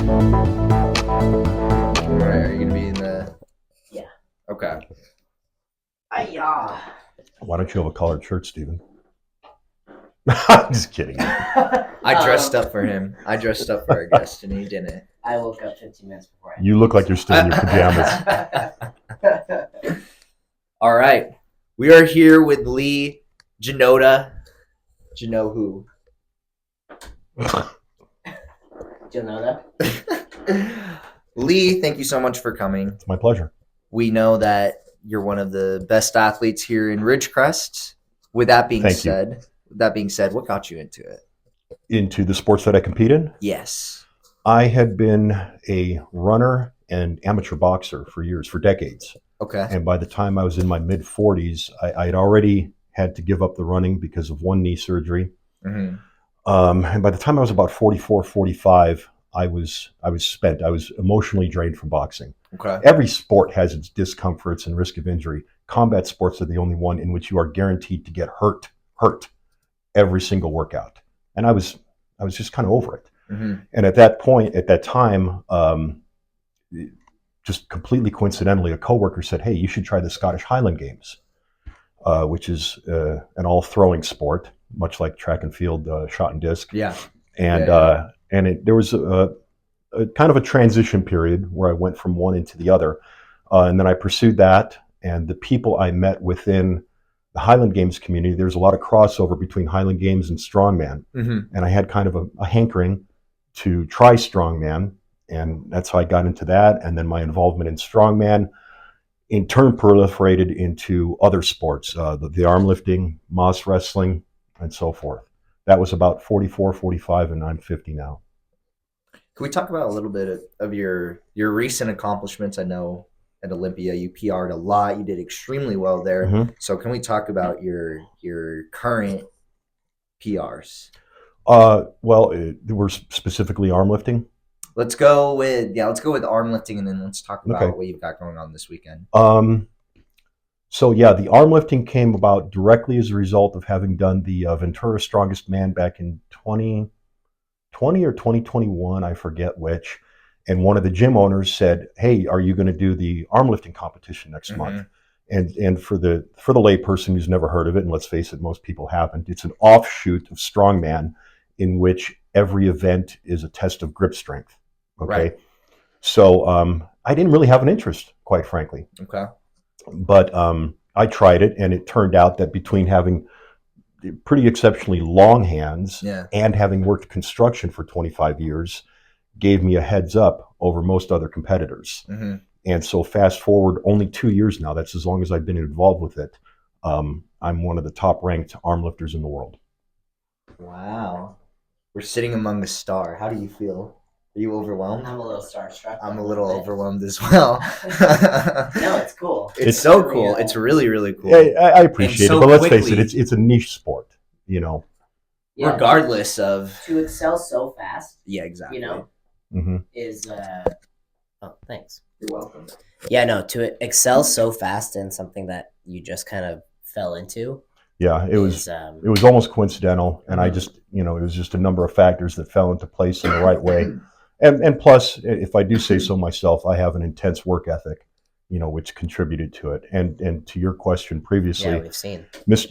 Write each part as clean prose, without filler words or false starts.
Alright, are you gonna be in the... Yeah. Okay. Why don't you have a collared shirt, Steven? I'm just kidding. I dressed up for him. I dressed up for our guest, and he didn't. I woke up 15 minutes before. You look like you're still in your pajamas. All right. We are here with Lee Janota. Do you know who? Janota. Lee, thank you so much for coming. It's my pleasure. We know that you're one of the best athletes here in Ridgecrest. With that being said, what got you into it? Into the sports that I compete in? Yes. I had been a runner and amateur boxer for years, for decades. Okay. And by the time I was in my mid-40s, I had already had to give up the running because of one knee surgery. Mm-hmm. And by the time I was about 44, 45, I was spent. I was emotionally drained from boxing. Okay. Every sport has its discomforts and risk of injury. Combat sports are the only one in which you are guaranteed to get hurt every single workout. And I was just kind of over it. Mm-hmm. And at that time, just completely coincidentally, a coworker said, "Hey, you should try the Scottish Highland Games," which is an all throwing sport, much like track and field, shot and disc. Yeah. And there was a kind of a transition period where I went from one into the other, and then I pursued that. And the people I met within the Highland Games community, there's a lot of crossover between Highland Games and Strongman, and I had kind of a hankering to try Strongman, and that's how I got into that. And then my involvement in Strongman in turn proliferated into other sports, the armlifting, moss wrestling, and so forth. That was about 44, 45, and I'm 50 now. Can we talk about a little bit of your recent accomplishments? I know at Olympia you PR'd a lot. You did extremely well there. Mm-hmm. So can we talk about your current PRs? We're specifically armlifting. Let's go with armlifting, and then let's talk about what you've got going on this weekend. The armlifting came about directly as a result of having done the Ventura Strongest Man back in 2020 or 2021, I forget which. And one of the gym owners said, "Hey, are you going to do the armlifting competition next month?" And for the lay person who's never heard of it, and let's face it, most people haven't, it's an offshoot of Strongman in which every event is a test of grip strength. Okay. Right. So I didn't really have an interest, quite frankly. Okay. But I tried it, and it turned out that between having pretty exceptionally long hands and having worked construction for 25 years, gave me a heads up over most other competitors. Mm-hmm. And so fast forward only 2 years now, that's as long as I've been involved with it, I'm one of the top ranked arm lifters in the world. Wow. We're sitting among the star. How do you feel? Are you overwhelmed? I'm a little starstruck. I'm a little overwhelmed as well. No, it's cool. It's so cool. It's really, really cool. Yeah, I appreciate it, but let's face it, it's a niche sport, you know. Yeah, regardless of... To excel so fast. Yeah, exactly. You know, is... Oh, thanks. You're welcome. Yeah, no, to excel so fast in something that you just kind of fell into. Yeah, it was almost coincidental, and I just, it was just a number of factors that fell into place in the right way. And plus, if I do say so myself, I have an intense work ethic, which contributed to it. And to your question previously, yeah, we've seen.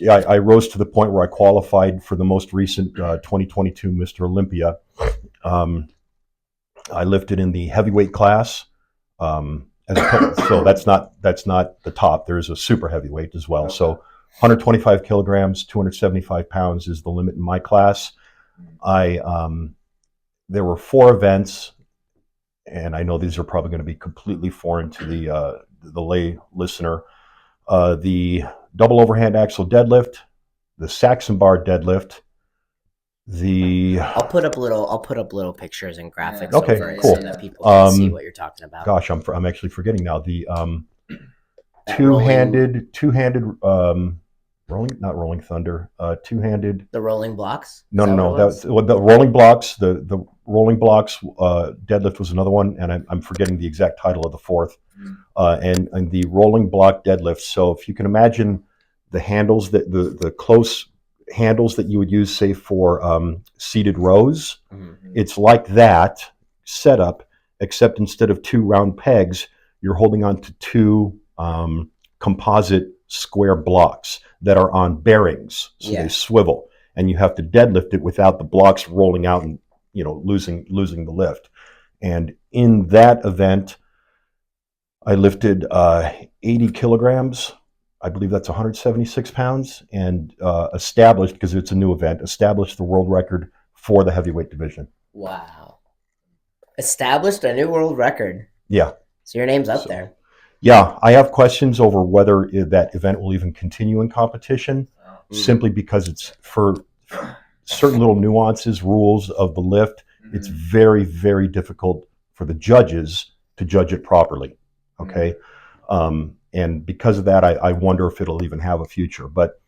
I rose to the point where I qualified for the most recent 2022 Mr. Olympia. I lifted in the heavyweight class. So that's not the top. There is a super heavyweight as well. Okay. So 125 kilograms, 275 pounds is the limit in my class. There were 4 events, and I know these are probably going to be completely foreign to the lay listener. The double overhand axle deadlift, the Saxon bar deadlift, I'll put up little pictures and graphics okay, over it cool. so that people can see what you're talking about. Gosh, I'm actually forgetting now. The two-handed rolling thunder, two-handed. The rolling blocks? No. The rolling blocks. The rolling blocks deadlift was another one, and I'm forgetting the exact title of the fourth. And the rolling block deadlift. So if you can imagine the handles the close handles that you would use, say, for seated rows, it's like that, setup, except instead of two round pegs, you're holding on to two composite square blocks that are on bearings, so Yeah. they swivel, and you have to deadlift it without the blocks rolling out and losing the lift. And in that event, I lifted 80 kilograms. I believe that's 176 pounds, and established, because it's a new event, established the world record for the heavyweight division. Wow. Established a new world record. Yeah. So your name's up So- there. Yeah, I have questions over whether that event will even continue in competition, simply because it's for certain little nuances, rules of the lift. It's very, very difficult for the judges to judge it properly. Okay. And because of that, I wonder if it'll even have a future. But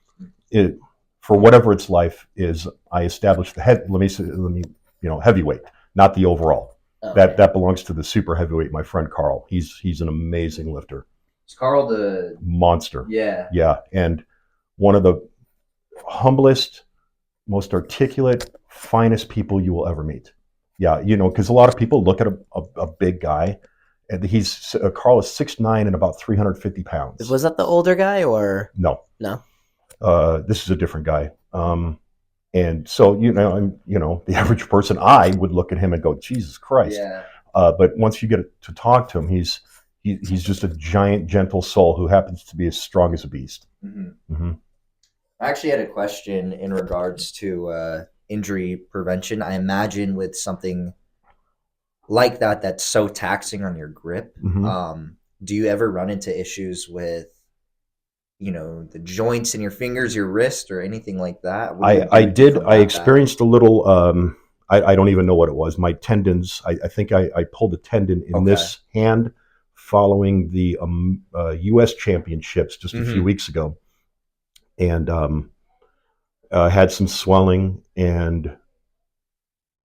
for whatever its life is, I established the heavyweight, not the overall. Okay. That belongs to the super heavyweight, my friend Carl. He's an amazing lifter. Is Carl the Monster. Yeah. Yeah. And one of the humblest, most articulate, finest people you will ever meet. Yeah, because a lot of people look at a big guy, and Carl is 6'9" and about 350 pounds. Was that the older guy or No. no? This is a different guy. And so, the average person, I would look at him and go, Jesus Christ. Yeah. But once you get to talk to him, he's just a giant, gentle soul who happens to be as strong as a beast. I actually had a question in regards to injury prevention. I imagine with something like that that's so taxing on your grip, do you ever run into issues with the joints in your fingers, your wrist, or anything like that? I did. I experienced a little. I don't even know what it was. My tendons. I think I pulled a tendon in this hand following the U.S. championships just a few weeks ago, and had some swelling. And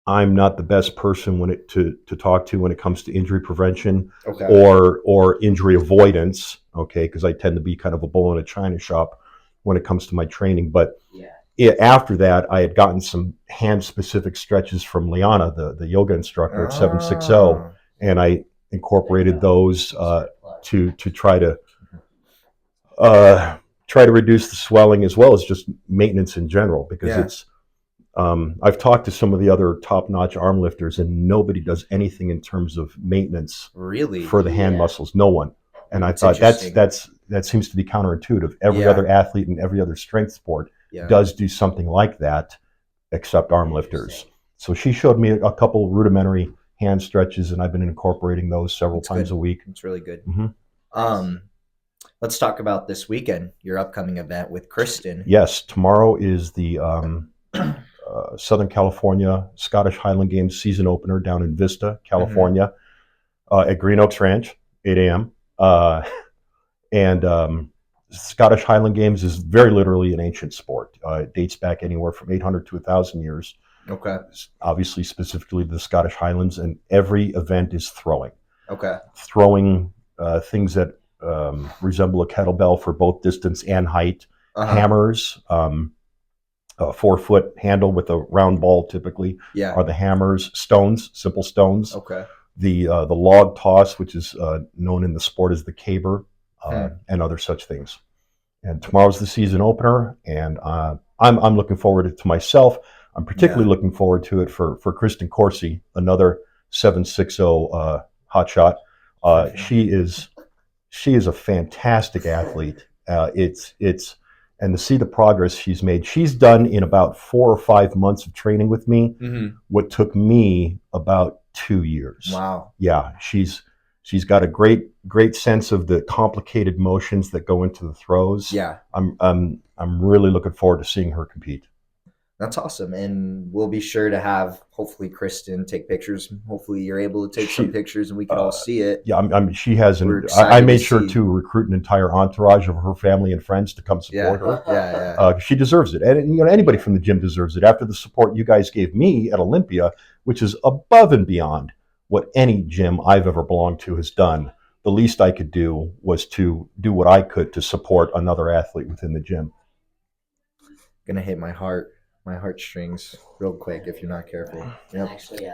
I'm not the best person to talk to when it comes to injury prevention or injury avoidance. Okay, because I tend to be kind of a bull in a china shop when it comes to my training. But after that, I had gotten some hand-specific stretches from Liana, the yoga instructor at 760, and I incorporated those to try to reduce the swelling, as well as just maintenance in general, because it's. I've talked to some of the other top-notch arm lifters, and nobody does anything in terms of maintenance for the hand muscles. No one. And I thought that seems to be counterintuitive. Every other athlete and every other strength sport does do something like that, except arm lifters. So she showed me a couple rudimentary hand stretches, and I've been incorporating those several times a week. It's really good. Let's talk about this weekend, your upcoming event with Kristen. Yes, tomorrow is the Southern California Scottish Highland Games season opener down in Vista, California, at Green Oaks Ranch, 8 a.m. And Scottish Highland Games is very literally an ancient sport. It dates back anywhere from 800 to 1,000 years. Okay. Obviously, specifically the Scottish Highlands, and every event is throwing. Okay. Throwing things that resemble a kettlebell for both distance and height. Hammers, a 4-foot handle with a round ball typically are the hammers. Stones, simple stones. Okay. The log toss, which is known in the sport as the caber, and other such things. And tomorrow's the season opener, and I'm looking forward to myself. I'm particularly looking forward to it for Kristen Corsi, another 760 hotshot. She is a fantastic athlete. And to see the progress she's made, she's done in about 4 or 5 months of training with me what took me about 2 years. Wow. Yeah, she's got a great sense of the complicated motions that go into the throws. Yeah. I'm really looking forward to seeing her compete. That's awesome, and we'll be sure to have hopefully Kristen take pictures. Hopefully, you're able to take some pictures, and we can all see it. Yeah, she has. I made sure to recruit an entire entourage of her family and friends to come support her. Yeah. She deserves it, and anybody from the gym deserves it. After the support you guys gave me at Olympia, which is above and beyond what any gym I've ever belonged to has done, the least I could do was to do what I could to support another athlete within the gym. Gonna hit my heartstrings real quick if you're not careful. Yep. Actually,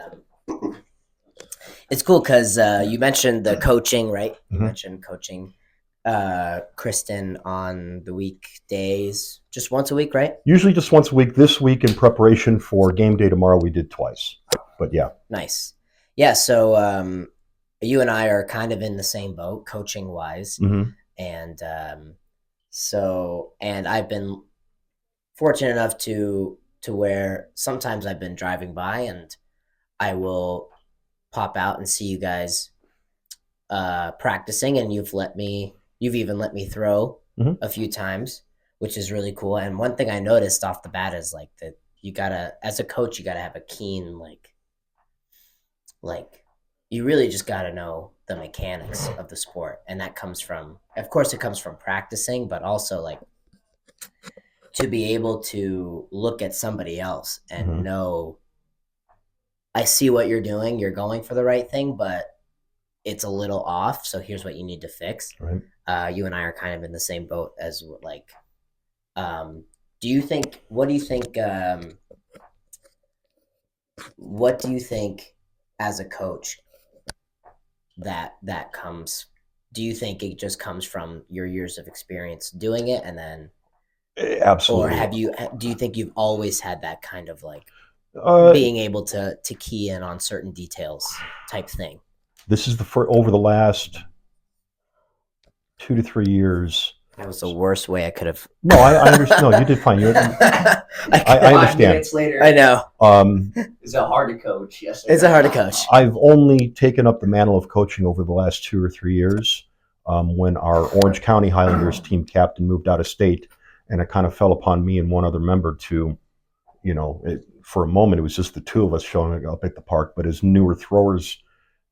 It's cool because you mentioned the coaching, right? You Mhm. mentioned coaching Kristen on the weekdays, just once a week, right? Usually just once a week. This week, in preparation for game day tomorrow, we did twice. But yeah. Nice. Yeah, so you and I are kind of in the same boat, coaching wise, Mm-hmm. and and I've been fortunate enough to where sometimes I've been driving by and I will pop out and see you guys practicing, and you've even let me throw Mhm. a few times, which is really cool. And one thing I noticed off the bat is like that you gotta, as a coach, you gotta have a keen like you really just gotta know the mechanics of the sport, and that comes from, of course, it comes from practicing, but also like to be able to look at somebody else and Mhm. know, I see what you're doing, you're going for the right thing, but it's a little off, so here's what you need to fix. Right. You and I are kind of in the same boat as like, do you think, what do you think as a coach that comes, do you think it just comes from your years of experience doing it, and then, or Absolutely. do you think you've always had that kind of like Uh, being able to key in on certain details type thing? this is over the last 2 to 3 years. That was the worst way I could have. No, I understand. No, you did fine. I Five understand. minutes later, I know. is it hard to coach? Yes. It's a hard to coach. I've only taken up the mantle of coaching over the last 2 or 3 years. When our Orange County Highlanders team captain moved out of state, and it kind of fell upon me and one other member to, for a moment, it was just the two of us showing up at the park. But as newer throwers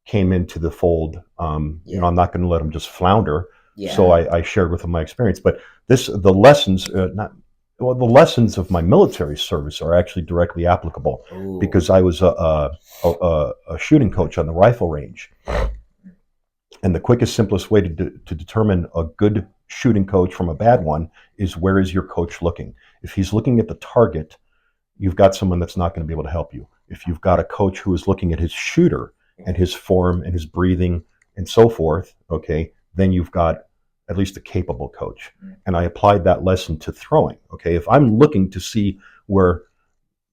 came into the fold, I'm not going to let them just flounder. Yeah. So I shared with them my experience. But the lessons, the lessons of my military service are actually directly applicable. Ooh. Because I was a shooting coach on the rifle range. And the quickest, simplest way to determine a good shooting coach from a bad one is, where is your coach looking? If he's looking at the target, you've got someone that's not going to be able to help you. If you've got a coach who is looking at his shooter and his form and his breathing and so forth, okay, then you've got at least a capable coach. And I applied that lesson to throwing. Okay, if I'm looking to see where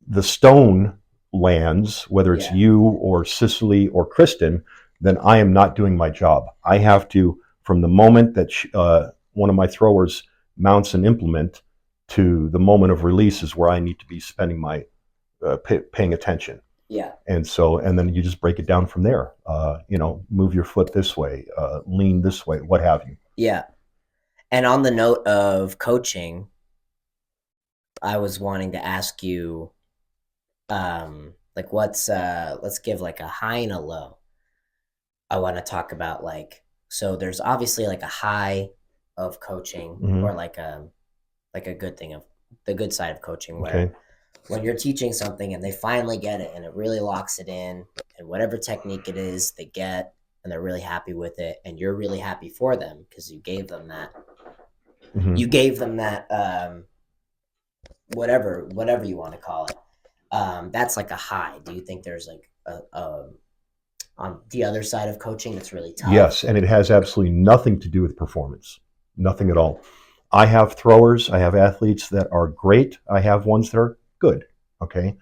the stone lands, whether it's you or Cicely or Kristen, then I am not doing my job. I have to, from the moment that one of my throwers mounts an implement to the moment of release, is where I need to be spending my paying attention. Yeah. And then you just break it down from there. Move your foot this way, lean this way, what have you. Yeah. And on the note of coaching, I was wanting to ask you, like, let's give like a high and a low. I want to talk about so there's obviously like a high of coaching, Mhm. or like a good thing of the good side of coaching, where Okay. when you're teaching something and they finally get it and it really locks it in, and whatever technique it is they get and they're really happy with it, and you're really happy for them because you gave them that. Mhm. You gave them that whatever you want to call it. That's like a high. Do you think there's like a on the other side of coaching that's really tough? Yes, and it has absolutely nothing to do with performance. Nothing at all. I have throwers, I have athletes that are great. I have ones that are good, okay?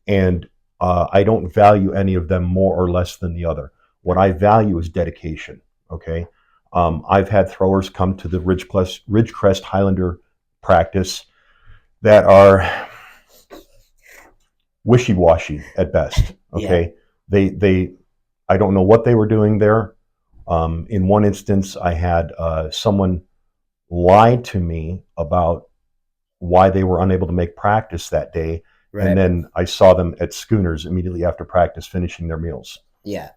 And I don't value any of them more or less than the other. What I value is dedication, okay? I've had throwers come to the Ridgecrest Highlander practice that are wishy-washy at best, okay? They I don't know what they were doing there. In one instance, I had someone lie to me about why they were unable to make practice that day. Right. And then I saw them at Schooners immediately after practice finishing their meals. Yeah.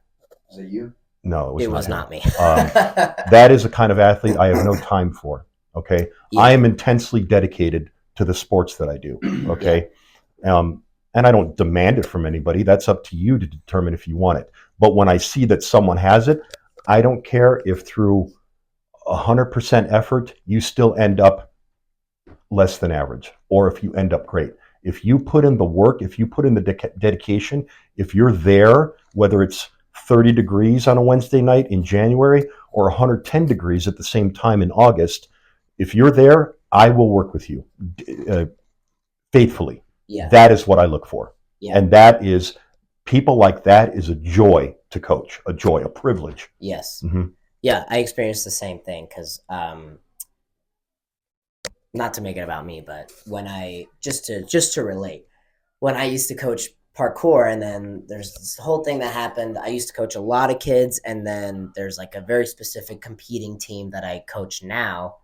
Was it you? No, It was not me. That is a kind of athlete I have no time for, okay? Yeah. I am intensely dedicated to the sports that I do, okay? And I don't demand it from anybody. That's up to you to determine if you want it. But when I see that someone has it, I don't care if through 100% effort you still end up less than average, or if you end up great. If you put in the work, if you put in the dedication, if you're there, whether it's 30 degrees on a Wednesday night in January or 110 degrees at the same time in August, if you're there, I will work with you faithfully. Yeah. That is what I look for. Yeah. And that is, people like that is a joy to coach, a joy, a privilege. Yes. Mm-hmm. Yeah, I experienced the same thing because, not to make it about me, but when I, just to relate, when I used to coach parkour, and then there's this whole thing that happened. I used to coach a lot of kids, and then there's like a very specific competing team that I coach now.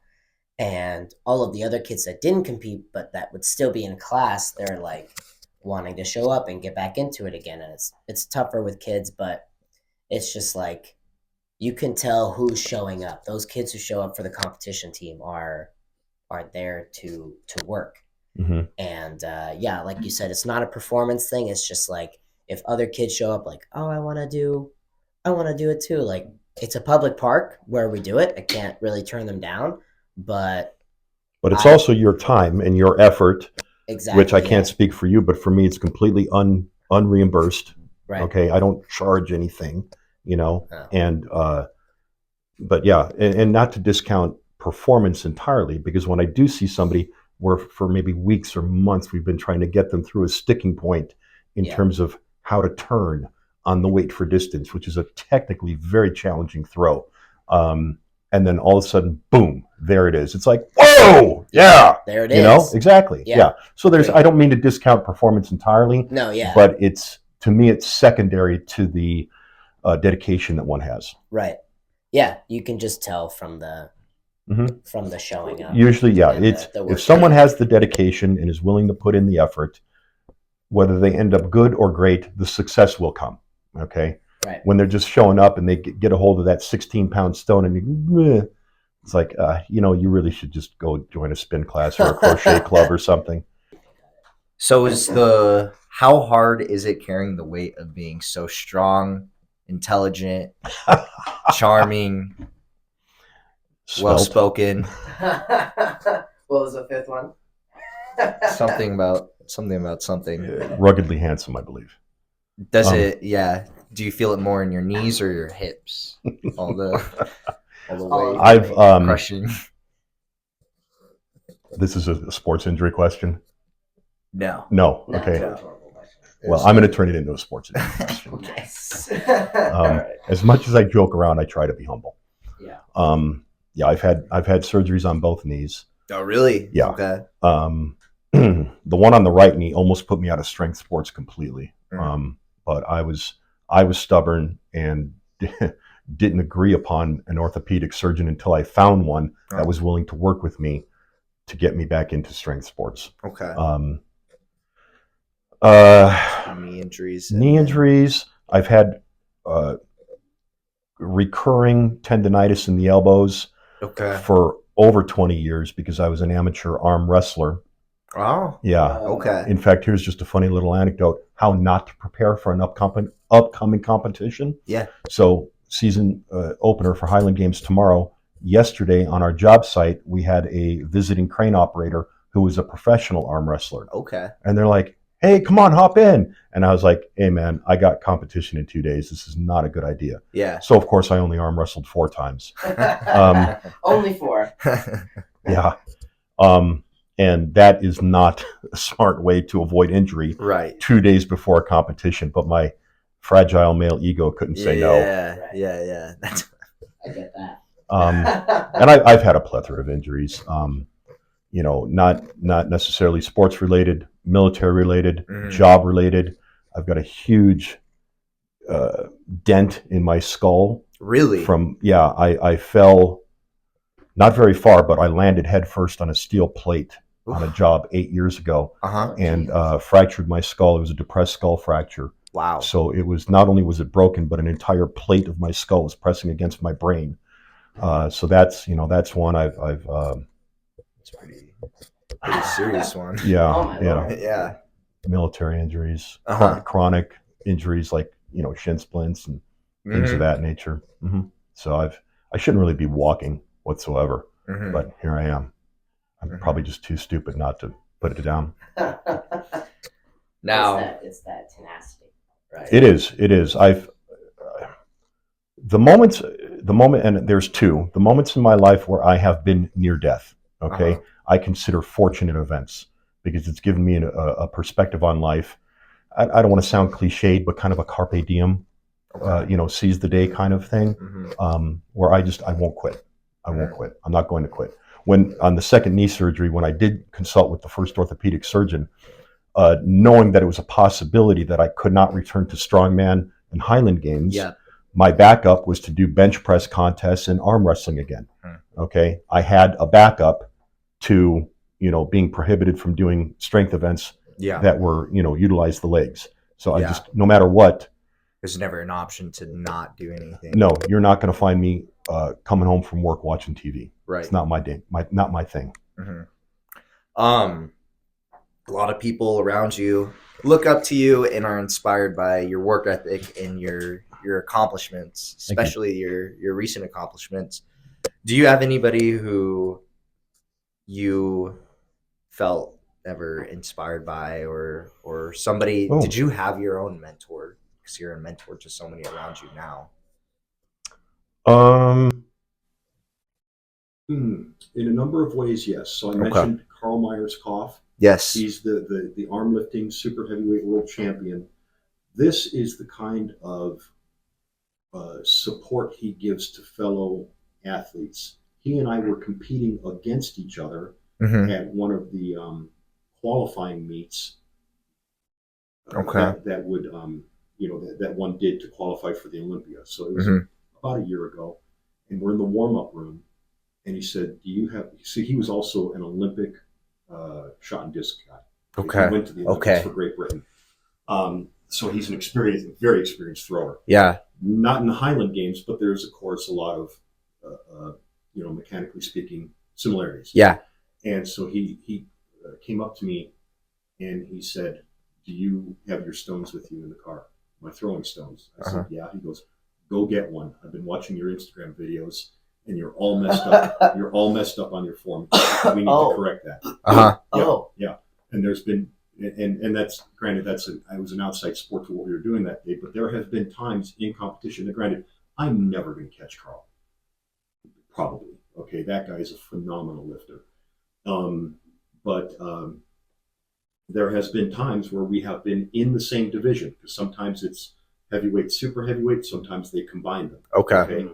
And all of the other kids that didn't compete, but that would still be in class, they're like wanting to show up and get back into it again. And it's tougher with kids, but it's just like, you can tell who's showing up. Those kids who show up for the competition team are there to work. Mm-hmm. And yeah, like you said, it's not a performance thing. It's just like, if other kids show up like, oh, I want to do it too. Like, it's a public park where we do it. I can't really turn them down, but it's also your time and your effort, exactly, which I can't speak for you, but for me, it's completely unreimbursed. Right. Okay. I don't charge anything, Oh. and, but yeah, and not to discount performance entirely, because when I do see somebody where for maybe weeks or months we've been trying to get them through a sticking point in terms of how to turn on the weight for distance, which is a technically very challenging throw. And then all of a sudden, boom, there it is. It's like, whoa, yeah. There it is. Exactly. Yeah. So there's, I don't mean to discount performance entirely. No, yeah. But to me, it's secondary to the dedication that one has. Right. Yeah. You can just tell from the showing up. Usually, yeah. The if someone has the dedication and is willing to put in the effort, whether they end up good or great, the success will come. Okay. Right. When they're just showing up and they get a hold of that 16-pound stone, and it's like, you really should just go join a spin class or a crochet club or something. So how hard is it carrying the weight of being so strong, intelligent, charming, well-spoken? What was the fifth one? something about something. Ruggedly handsome, I believe. Does it? Yeah. Do you feel it more in your knees or your hips? All the weight. I've crushing. This is a sports injury question. No. Okay. No. Well, I'm going to turn it into a sports injury question. Yes. As much as I joke around, I try to be humble. Yeah. Yeah. I've had surgeries on both knees. Oh, really? Yeah. Okay. The one on the right knee almost put me out of strength sports completely. But I was stubborn and didn't agree upon an orthopedic surgeon until I found one that was willing to work with me to get me back into strength sports. Okay. Knee injuries. Knee injuries. I've had recurring tendonitis in the elbows for over 20 years because I was an amateur arm wrestler. Oh. Yeah. Okay. In fact, here's just a funny little anecdote: how not to prepare for an upcoming competition. Yeah. So season opener for Highland Games tomorrow. Yesterday on our job site, we had a visiting crane operator who was a professional arm wrestler. Okay. And they're like, "Hey, come on, hop in." And I was like, "Hey, man, I got competition in 2 days. This is not a good idea." Yeah. So of course, I only arm wrestled 4 times. Only 4. Yeah. And that is not a smart way to avoid injury. Right. 2 days before a competition, but my fragile male ego couldn't say no. Yeah. I get that. And I've had a plethora of injuries. Not necessarily sports related, military related, job related. I've got a huge dent in my skull. Really? I fell not very far, but I landed head first on a steel plate on a job 8 years ago, and fractured my skull. It was a depressed skull fracture. Wow. So it was, not only was it broken, but an entire plate of my skull was pressing against my brain. So that's one I've it's pretty serious one. Yeah. Oh my Lord. Yeah. Military injuries, Uh-huh. chronic injuries like shin splints and things of that nature. So I shouldn't really be walking whatsoever, but here I am. I'm probably just too stupid not to put it down. Now it's that tenacity, right? It is. the moment, and there's two. The moments in my life where I have been near death. Okay, I consider fortunate events because it's given me a perspective on life. I don't want to sound cliched, but kind of a carpe diem, seize the day kind of thing, where I won't quit. I won't quit. I'm not going to quit. When on the second knee surgery, when I did consult with the first orthopedic surgeon, knowing that it was a possibility that I could not return to Strongman and Highland Games, my backup was to do bench press contests and arm wrestling again. Okay, I had a backup to being prohibited from doing strength events that were utilize the legs. So I just, no matter what, there's never an option to not do anything. No, you're not going to find me coming home from work watching TV. Right, it's not my day, not my thing. A lot of people around you look up to you and are inspired by your work ethic and your accomplishments, especially your recent accomplishments. Do you have anybody who you felt ever inspired by, or somebody? Did you have your own mentor? Because you're a mentor to so many around you now. In a number of ways, yes. So I mentioned Carl Myers-Koff. Yes, he's the armlifting super heavyweight world champion. This is the kind of support he gives to fellow athletes. He and I were competing against each other at one of the qualifying meets. That would that one did to qualify for the Olympia. So it was about a year ago, and we're in the warm-up room, and he said, "Do you have?" See, he was also an Olympic shot and disc guy. He went to the Olympics for Great Britain. So he's an very experienced thrower. Yeah. Not in the Highland Games, but there's of course a lot of, mechanically speaking, similarities. Yeah. And so he came up to me, and he said, "Do you have your stones with you in the car? My throwing stones?" I said, "Yeah." He goes, "Go get one. I've been watching your Instagram videos, and you're all messed up. You're all messed up on your form. We need to correct that." Yeah. And there's been, and that's granted. I was an outside sport to what we were doing that day, but there have been times in competition. That granted, I'm never going to catch Carl. Probably. Okay, that guy is a phenomenal lifter. But there has been times where we have been in the same division, because sometimes it's heavyweight, super heavyweight. Sometimes they combine them. Okay.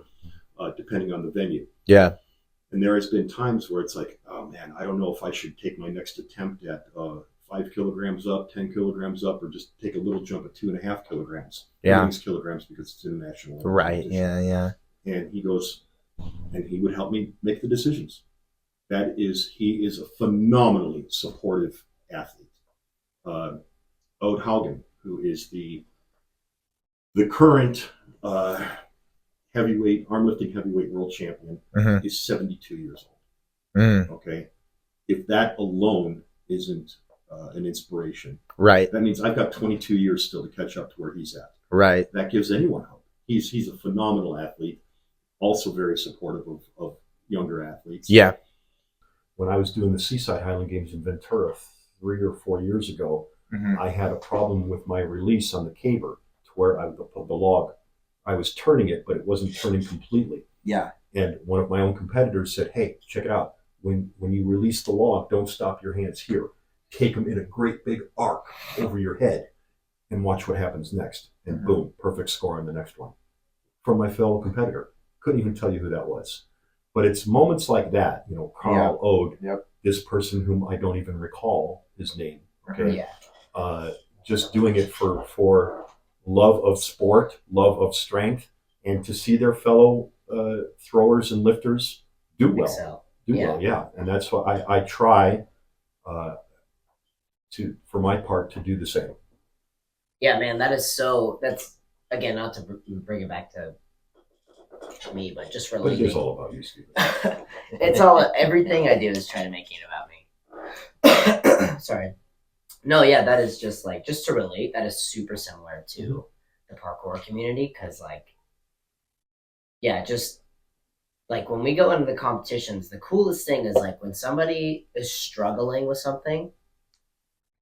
Depending on the venue. Yeah. And there has been times where it's like, oh man, I don't know if I should take my next attempt at 5 kilograms up, 10 kilograms up, or just take a little jump at 2.5 kilograms. Yeah. 6 kilograms because it's international. Right. Yeah. And he goes, and he would help me make the decisions. He is a phenomenally supportive athlete. Ode Haugen, who is the current armlifting heavyweight world champion, is 72 years old. Okay, if that alone isn't an inspiration, right? That means I've got 22 years still to catch up to where he's at. Right. That gives anyone hope. He's a phenomenal athlete, also very supportive of younger athletes. Yeah. When I was doing the Seaside Highland Games in Ventura 3 or 4 years ago, I had a problem with my release on the caber, to where the log, I was turning it, but it wasn't turning completely. Yeah. And one of my own competitors said, "Hey, check it out. When you release the log, don't stop your hands here. Take them in a great big arc over your head and watch what happens next." And boom, perfect score on the next one. From my fellow competitor. Couldn't even tell you who that was. But it's moments like that, Carl Ode, this person whom I don't even recall his name. Okay. Yeah. Just doing it for love of sport, love of strength, and to see their fellow throwers and lifters do well. Excel. Well, yeah. And that's why I try for my part, to do the same. Yeah, man, that's again, not to bring it back to me, but just relating. But it's all about you, Stephen. It's all, everything I do is trying to make it about me. Sorry. No, yeah, that is just to relate, that is super similar to the parkour community, because just when we go into the competitions, the coolest thing is when somebody is struggling with something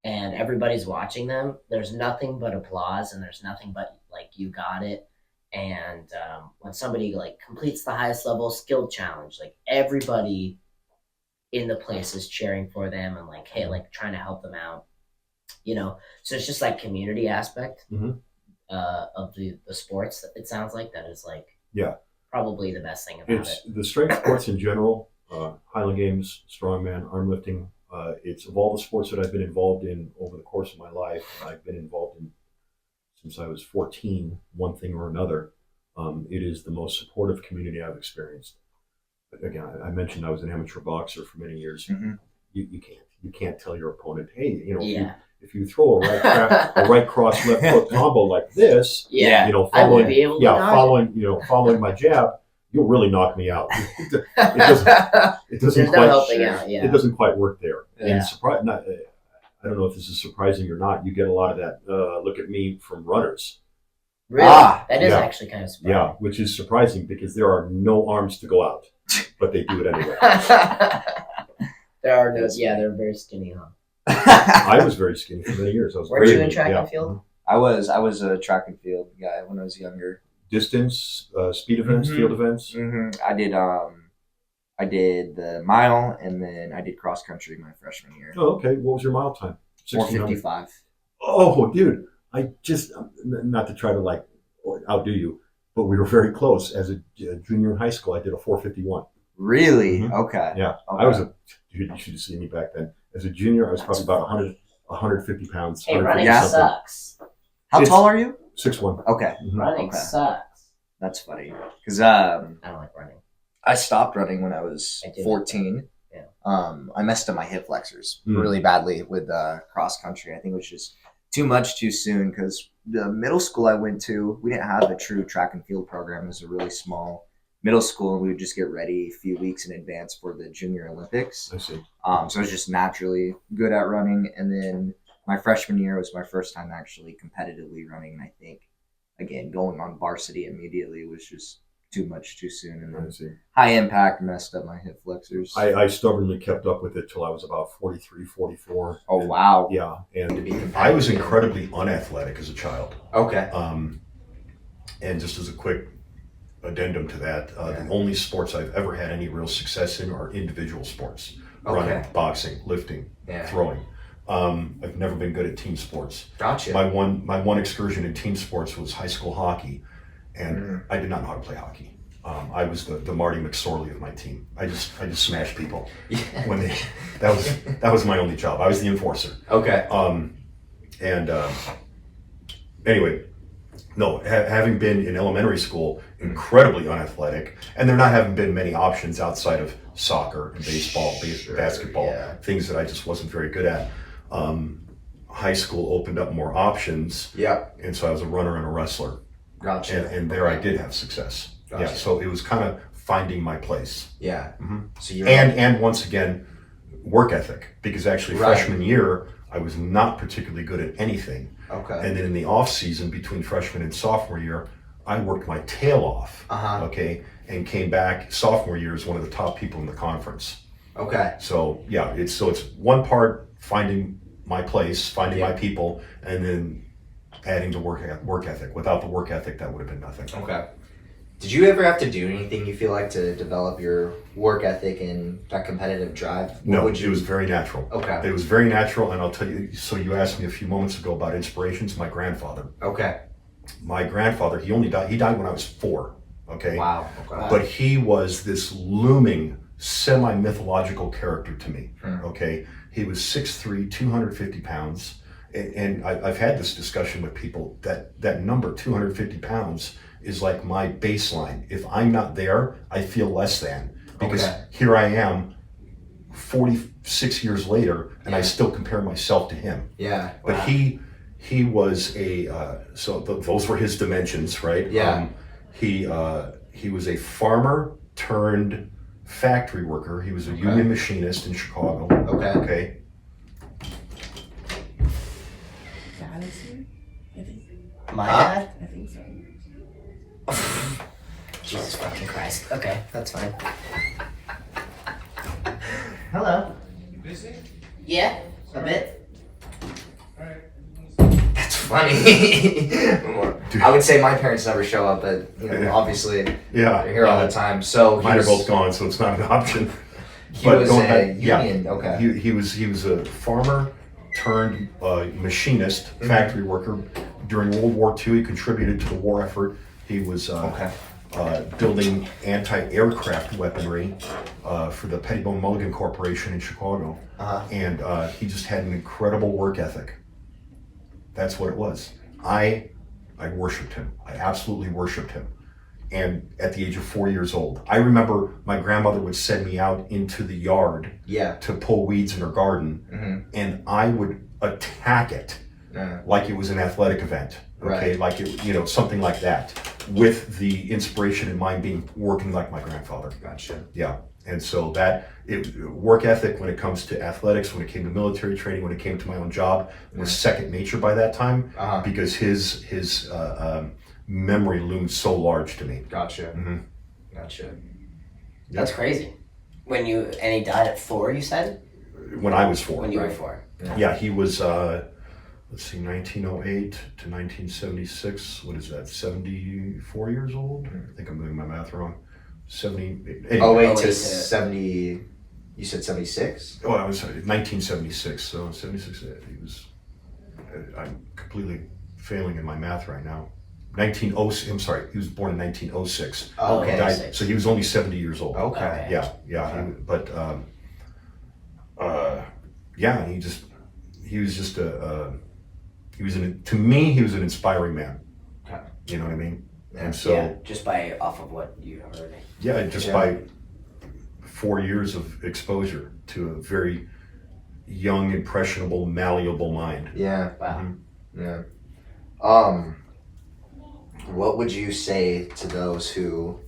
and everybody's watching them, there's nothing but applause, and there's nothing but you got it. And when somebody like completes the highest level skill challenge, like everybody in the place is cheering for them and like, hey, like trying to help them out, you know. So it's just like community aspect of the sports. It sounds like that is like probably the best thing about It's the strength sports in general. Highland Games, Strongman, Armlifting. It's of all the sports that I've been involved in over the course of my life. I've been involved in since I was 14, one thing or another. It is the most supportive community I've experienced. Again, I mentioned I was an amateur boxer for many years. Mhm. You can't tell your opponent, hey, you know, Yeah. if you throw a right cross left hook combo like this, Yeah. you know, I won't be able to dodge it. following my jab, you'll really knock me out. It doesn't There's no quite helping out. Yeah. it doesn't quite work there. Yeah. And I don't know if this is surprising or not. You get a lot of that. Look at me from runners. Really? Ah, That is yeah. actually kind of surprising. Yeah, which is surprising because there are no arms to go out, but they do it anyway. There are no. Yeah, they're very skinny, huh? I was very skinny for many years. I was Weren't very you in lean, track yeah. and field? I was a track and field guy when I was younger. Distance, speed events, Mhm. field events. I did the mile, and then I did cross country my freshman year. Oh, okay. What was your mile time? 4:55. Oh, dude. I just, not to try to like outdo you, but we were very close. As a junior in high school, I did a 4:51. Really? Mhm. Okay. Yeah. Okay. I was dude, you should have seen me back then. As a junior, I was probably about 150 pounds. Hey, running 150 Yeah. something. sucks. How It's- tall are you? 6'1". Okay, Running Okay. sucks. that's funny. Because I don't like running. I stopped running when I was I did. 14. Yeah. I messed up my hip flexors Mm. really badly with cross country. I think it was just too much too soon because the middle school I went to, we didn't have a true track and field program. It was a really small middle school, and we would just get ready a few weeks in advance for the Junior Olympics. I see. So I was just naturally good at running. And then my freshman year was my first time actually competitively running. And I think, again, going on varsity immediately was just too much too soon. And I then see. high impact messed up my hip flexors. I stubbornly kept up with it till I was about 43, 44. Oh, wow. Yeah. To And be competitive. I was incredibly unathletic as a child. Okay. And just as a quick addendum to that, Yeah. the only sports I've ever had any real success in are individual sports. Okay. Running, boxing, lifting, Yeah. throwing. I've never been good at team sports. Gotcha. My one excursion in team sports was high school hockey, and I did not know how to play hockey. I was the Marty McSorley of my team. I just smashed people when they. That was my only job. I was the enforcer. Okay. Anyway, no. Having been in elementary school, incredibly unathletic, and there not having been many options outside of soccer and baseball, basketball, yeah. things that I just wasn't very good at. High school opened up more options, Yep. and so I was a runner and a wrestler, Gotcha. and there I did have success. Gotcha. Yeah, so it was kind of finding my place, Yeah. Mhm. So you and once again, work ethic, because actually Right. freshman year I was not particularly good at anything, Okay. and then in the off season between freshman and sophomore year, I worked my tail off. Uh-huh. Okay, and came back sophomore year as one of the top people in the conference. Okay. So yeah, it's one part finding my place, finding Yeah. my people, and then adding the work ethic. Without the work ethic, that would have been nothing. Okay. Did you ever have to do anything you feel like to develop your work ethic and that competitive drive? What No, would it you? was very natural. Okay. It was very natural, and I'll tell you. So you asked me a few moments ago about inspirations. My grandfather. Okay. My grandfather. He died when I was 4. Okay. Wow. Okay. But he was this looming semi-mythological character to me. Hmm. Okay, he was 6'3", 250 pounds, and I've had this discussion with people that number 250 pounds is like my baseline. If I'm not there, I feel less than, because Okay. here I am 46 years later, and I Yeah. still compare myself to him. Yeah. But wow. he was those were his dimensions, right? Yeah. He was a farmer turned factory worker. He was a union machinist in Chicago. Okay. Okay. My dad? I think so. Jesus fucking Christ. Okay, that's fine. Hello. Busy? Yeah, a bit. Alright. That's funny. I would say my parents never show up, but obviously Yeah, they're here all the time. So mine are both gone, so it's not an option. He was a union. Okay. He was a farmer turned machinist, factory worker. During World War II, he contributed to the war effort. He was building anti-aircraft weaponry for the Pettibone Mulligan Corporation in Chicago. And he just had an incredible work ethic. That's what it was. I worshipped him. I absolutely worshipped him. And at the age of 4 years old, I remember my grandmother would send me out into the yard to pull weeds in her garden, and I would attack it like it was an athletic event, okay, like it, something like that, with the inspiration in mind being working like my grandfather. Gotcha. Yeah, and so work ethic when it comes to athletics, when it came to military training, when it came to my own job, was second nature by that time, because his memory loomed so large to me. Gotcha. Gotcha. That's crazy. And he died at 4, you said? When I was 4. When you were 4. Yeah, he was, 1908 to 1976. What is that, 74 years old? I think I'm doing my math wrong. 70. Anyway. 08 to 70, you said 76? Oh, I was 1976, so 76, he was, I'm completely failing in my math right now. I'm sorry, he was born in 1906. Okay. Died, so he was only 70 years old. Okay. Yeah. To me, he was an inspiring man. Okay. You know what I mean? Yeah. And so, just off of what you heard. Yeah, by 4 years of exposure to a very young, impressionable, malleable mind. Yeah. Wow. Yeah. What would you say to those who,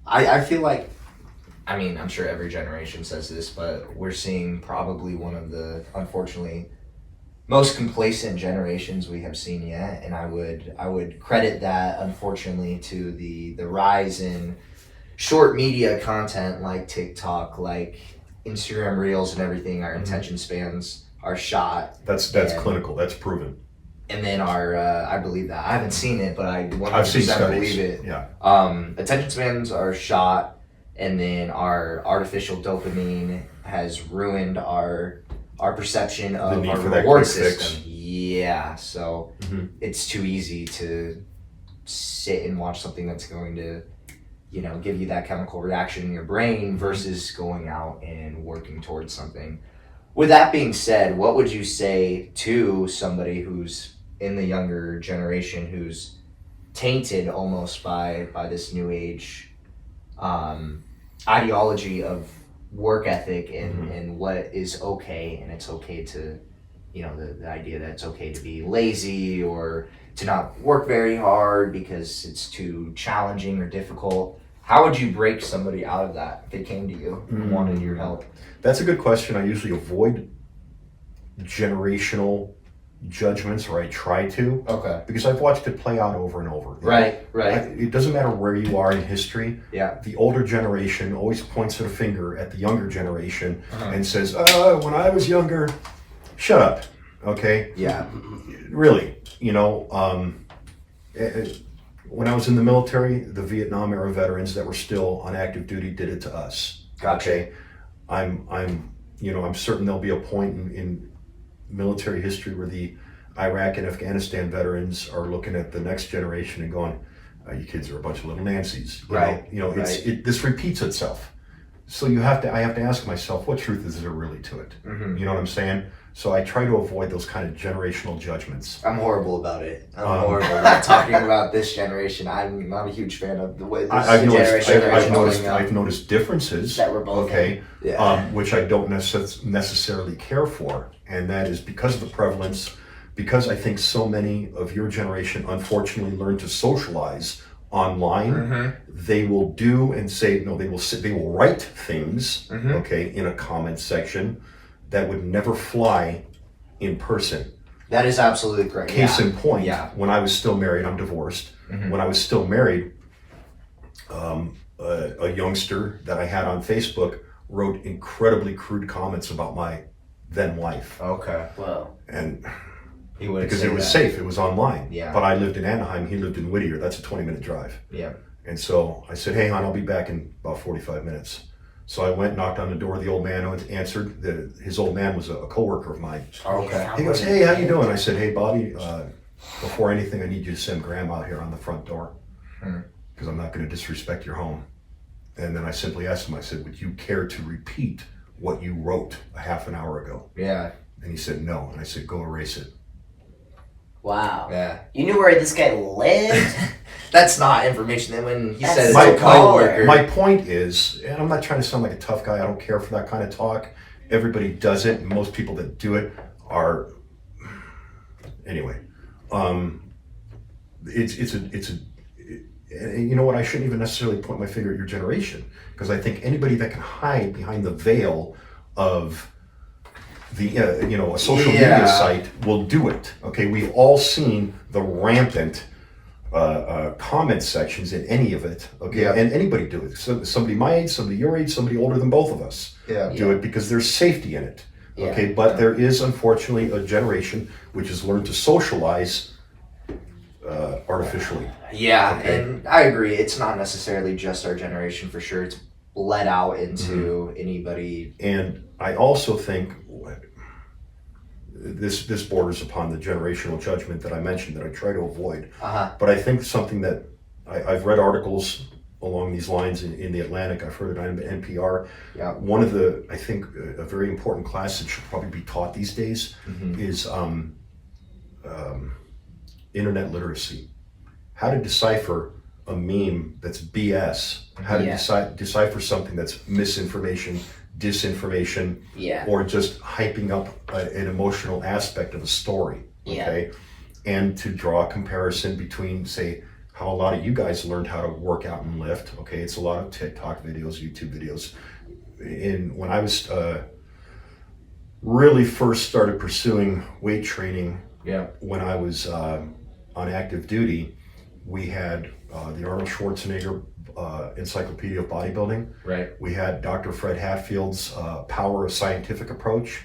I feel like, I mean, I'm sure every generation says this, but we're seeing probably one of the, unfortunately, most complacent generations we have seen yet, and I would credit that, unfortunately, to the rise in short media content like TikTok, like Instagram Reels and everything. Our attention spans are shot. That's clinical. That's proven. And then I believe that. I haven't seen it, but I 100% I've seen studies. believe it. Yeah. Attention spans are shot, and then our artificial dopamine has ruined our perception of our reward system. Yeah, so it's too easy to sit and watch something that's going to, give you that chemical reaction in your brain versus going out and working towards something. With that being said, what would you say to somebody who's in the younger generation who's tainted almost by this new age ideology of work ethic and what is okay, and it's okay to, the idea that it's okay to be lazy or to not work very hard because it's too challenging or difficult? How would you break somebody out of that if they came to you and wanted your help? That's a good question. I usually avoid generational judgments, or I try to. Okay. Because I've watched it play out over and over. Right. It doesn't matter where you are in history. Yeah. The older generation always points a finger at the younger generation and says, when I was younger, shut up. Okay? Yeah. Really, when I was in the military, the Vietnam era veterans that were still on active duty did it to us. Gotcha. Okay? I'm certain there'll be a point in military history where the Iraq and Afghanistan veterans are looking at the next generation and going, "You kids are a bunch of little Nancy's." This repeats itself. So I have to ask myself, what truth is there really to it? You know what I'm saying? So I try to avoid those kind of generational judgments. I'm horrible about it. I'm horrible about talking about this generation. I'm not a huge fan of the way this I've noticed differences that we're both which I don't necessarily care for, and that is because of the prevalence. Because I think so many of your generation unfortunately learn to socialize online, they will do and say they will write things in a comment section that would never fly in person. That is absolutely correct. Case in point, when I was still married, I'm divorced. When I was still married, a youngster that I had on Facebook wrote incredibly crude comments about my then wife. Okay. Wow. And He would because it was safe. It was online. Yeah. But I lived in Anaheim. He lived in Whittier. That's a 20-minute drive. Yeah. And so I said, hey, hon, I'll be back in about 45 minutes. So I went, knocked on the door. The old man answered. His old man was a coworker of mine. Okay. He goes, hey, how you doing? I said, hey, Bobby, before anything, I need you to send Grandma out here on the front door because I'm not going to disrespect your home. And then I simply asked him, I said, would you care to repeat what you wrote a half an hour ago? Yeah. And he said, no. And I said, go erase it. Wow. Yeah. You knew where this guy lived? That's not information that when he That's says my coworker. My point is, and I'm not trying to sound like a tough guy, I don't care for that kind of talk. Everybody does it, and most people that do it are, anyway, you know what, I shouldn't even necessarily point my finger at your generation, because I think anybody that can hide behind the veil of the a social media site will do it. Okay, we've all seen the rampant comment sections in any of it. Okay, and anybody do it. So somebody my age, somebody your age, somebody older than both of us do it because there's safety in it. Okay, but there is unfortunately a generation which has learned to socialize artificially. Yeah, and I agree. It's not necessarily just our generation for sure. It's bled out into anybody. And I also think this borders upon the generational judgment that I mentioned that I try to avoid. But I think something that I've read articles along these lines in the Atlantic. I've heard it on NPR. Yeah. One of the, I think, a very important class that should probably be taught these days is internet literacy. How to decipher a meme that's BS. How to decipher something that's misinformation, disinformation, or just hyping up an emotional aspect of a story. Okay, and to draw a comparison between, say, how a lot of you guys learned how to work out and lift. Okay, it's a lot of TikTok videos, YouTube videos. When I was really first started pursuing weight training, when I was on active duty, we had the Arnold Schwarzenegger Encyclopedia of Bodybuilding. Right. We had Dr. Fred Hatfield's Power of Scientific Approach.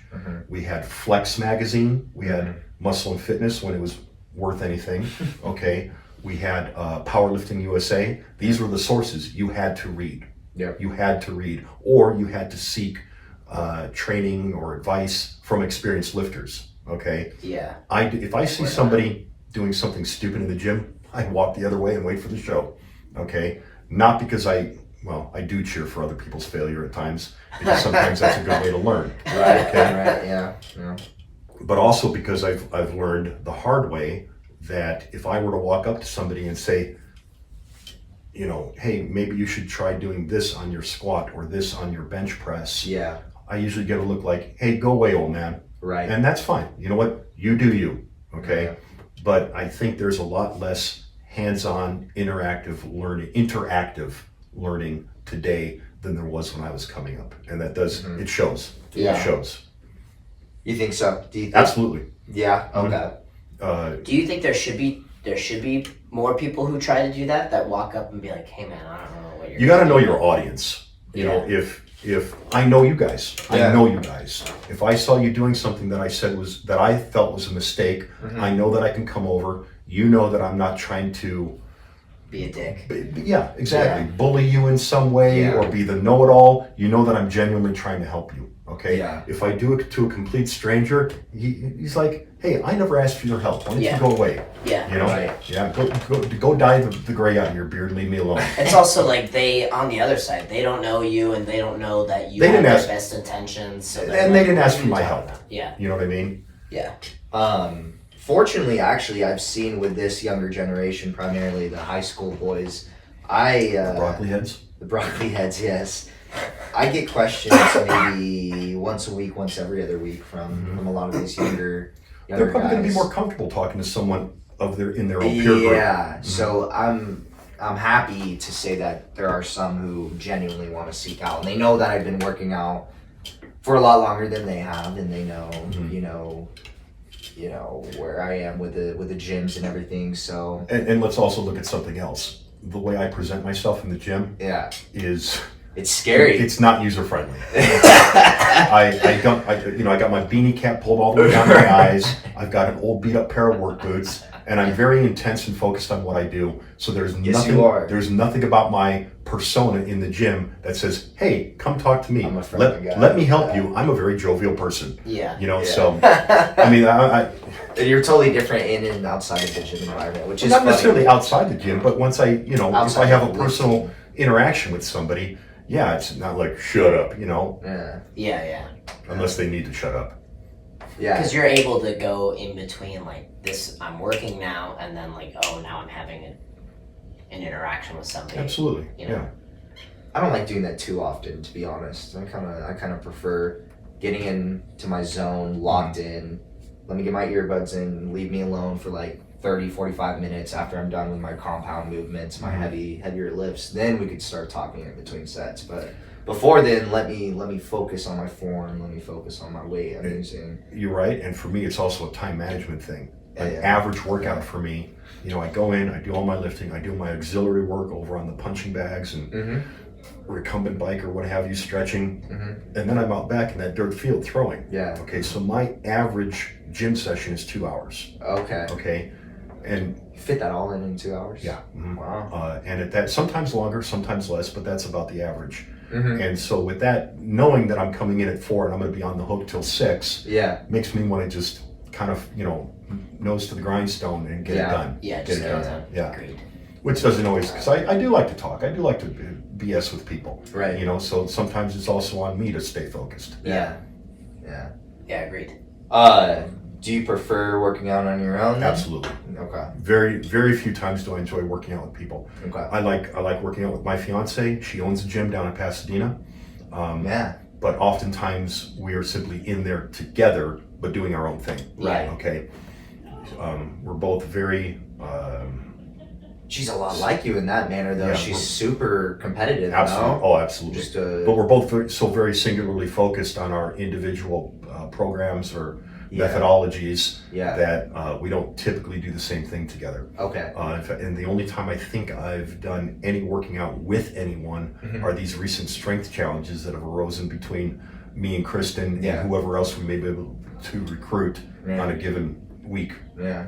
We had Flex magazine. We had Muscle and Fitness when it was worth anything. Okay. We had Powerlifting USA. These were the sources you had to read. You had to read, or you had to seek training or advice from experienced lifters. Okay. If I see somebody doing something stupid in the gym, I walk the other way and wait for the show. Okay. Not because I do cheer for other people's failure at times, because sometimes that's a good way to learn. Right. Okay. Right. Yeah. But also because I've learned the hard way that if I were to walk up to somebody and say, hey, maybe you should try doing this on your squat or this on your bench press. I usually get a look like, hey, go away, old man. Right. And that's fine. You know what? You do you. Okay. But I think there's a lot less hands-on interactive learning today than there was when I was coming up. And that does, it shows. It shows. You think so? Do you think? Absolutely. Yeah. Okay. Do you think there should be more people who try to do that walk up and be like, hey man, I don't know what you're You got to know your audience. You know, if I know you guys, I know you guys. If I saw you doing something that I felt was a mistake, I know that I can come over. You know that I'm not trying to be a dick. Exactly. Bully you in some way or be the know-it-all. You know that I'm genuinely trying to help you. Okay. If I do it to a complete stranger, he's like, hey, I never asked for your help. Why don't you go away? You know? Go dye the gray out of your beard. Leave me alone. It's also like on the other side, they don't know you and they don't know that you have their best intentions. So and they didn't ask for my help. Yeah. You know what I mean? Yeah. Fortunately, actually, I've seen with this younger generation, primarily the high school boys, broccoli heads? The broccoli heads, yes. I get questions maybe once a week, once every other week from a lot of these younger They're probably going to be more comfortable talking to someone in their own peer group. Yeah, so I'm happy to say that there are some who genuinely want to seek out, and they know that I've been working out for a lot longer than they have, and they know, where I am with the gyms and everything. So and let's also look at something else. The way I present myself in the gym is It's scary. It's not user friendly. I got my beanie cap pulled all the way down to my eyes. I've got an old beat up pair of work boots, and I'm very intense and focused on what I do. So there's nothing about my persona in the gym that says, "Hey, come talk to me. Let me help you." I'm a very jovial person. Yeah. So I mean, you're totally different in and outside of the gym environment, which is not funny. necessarily outside the gym, but once if I have a the personal interaction with somebody, it's not like shut up, Yeah. unless they need to shut up. Yeah. Because you're able to go in between, like, this, I'm working now, and then, like, oh, now I'm having an interaction with somebody. Absolutely. Yeah. I don't like doing that too often, to be honest. I kind of prefer getting into my zone, locked in. Let me get my earbuds in, leave me alone for like 30, 45 minutes after I'm done with my compound movements, my heavier lifts. Then we could start talking in between sets. But before then, let me focus on my form. Let me focus on my weight I'm using. You're right. And for me, it's also a time management thing. An average workout for me, I go in, I do all my lifting, I do my auxiliary work over on the punching bags and recumbent bike or what have you, stretching, and then I'm out back in that dirt field throwing. Yeah. Okay, so my average gym session is 2 hours. Okay. Okay, and you fit that all in 2 hours? Yeah. Wow. And at that, sometimes longer, sometimes less, but that's about the average. And so with that, knowing that I'm coming in at 4 and I'm going to be on the hook till 6, makes me want to just kind of, nose to the grindstone and get it done. Yeah, just get it done. Yeah. Agreed. Which doesn't always, because I do like to talk. I do like to BS with people. Right. So sometimes it's also on me to stay focused. Yeah. Agreed. Do you prefer working out on your own then? Absolutely. Okay. Very, very few times do I enjoy working out with people. Okay. I like working out with my fiance. She owns a gym down in Pasadena. But oftentimes we are simply in there together, but doing our own thing. Right. Okay. We're both very. She's a lot like you in that manner, though. Yeah, She's super competitive. Absolutely. No? Oh, absolutely. Just but we're both very singularly focused on our individual programs or methodologies that we don't typically do the same thing together. Okay. And the only time I think I've done any working out with anyone are these recent strength challenges that have arisen between me and Kristen and whoever else we may be able to recruit on a given week. Yeah.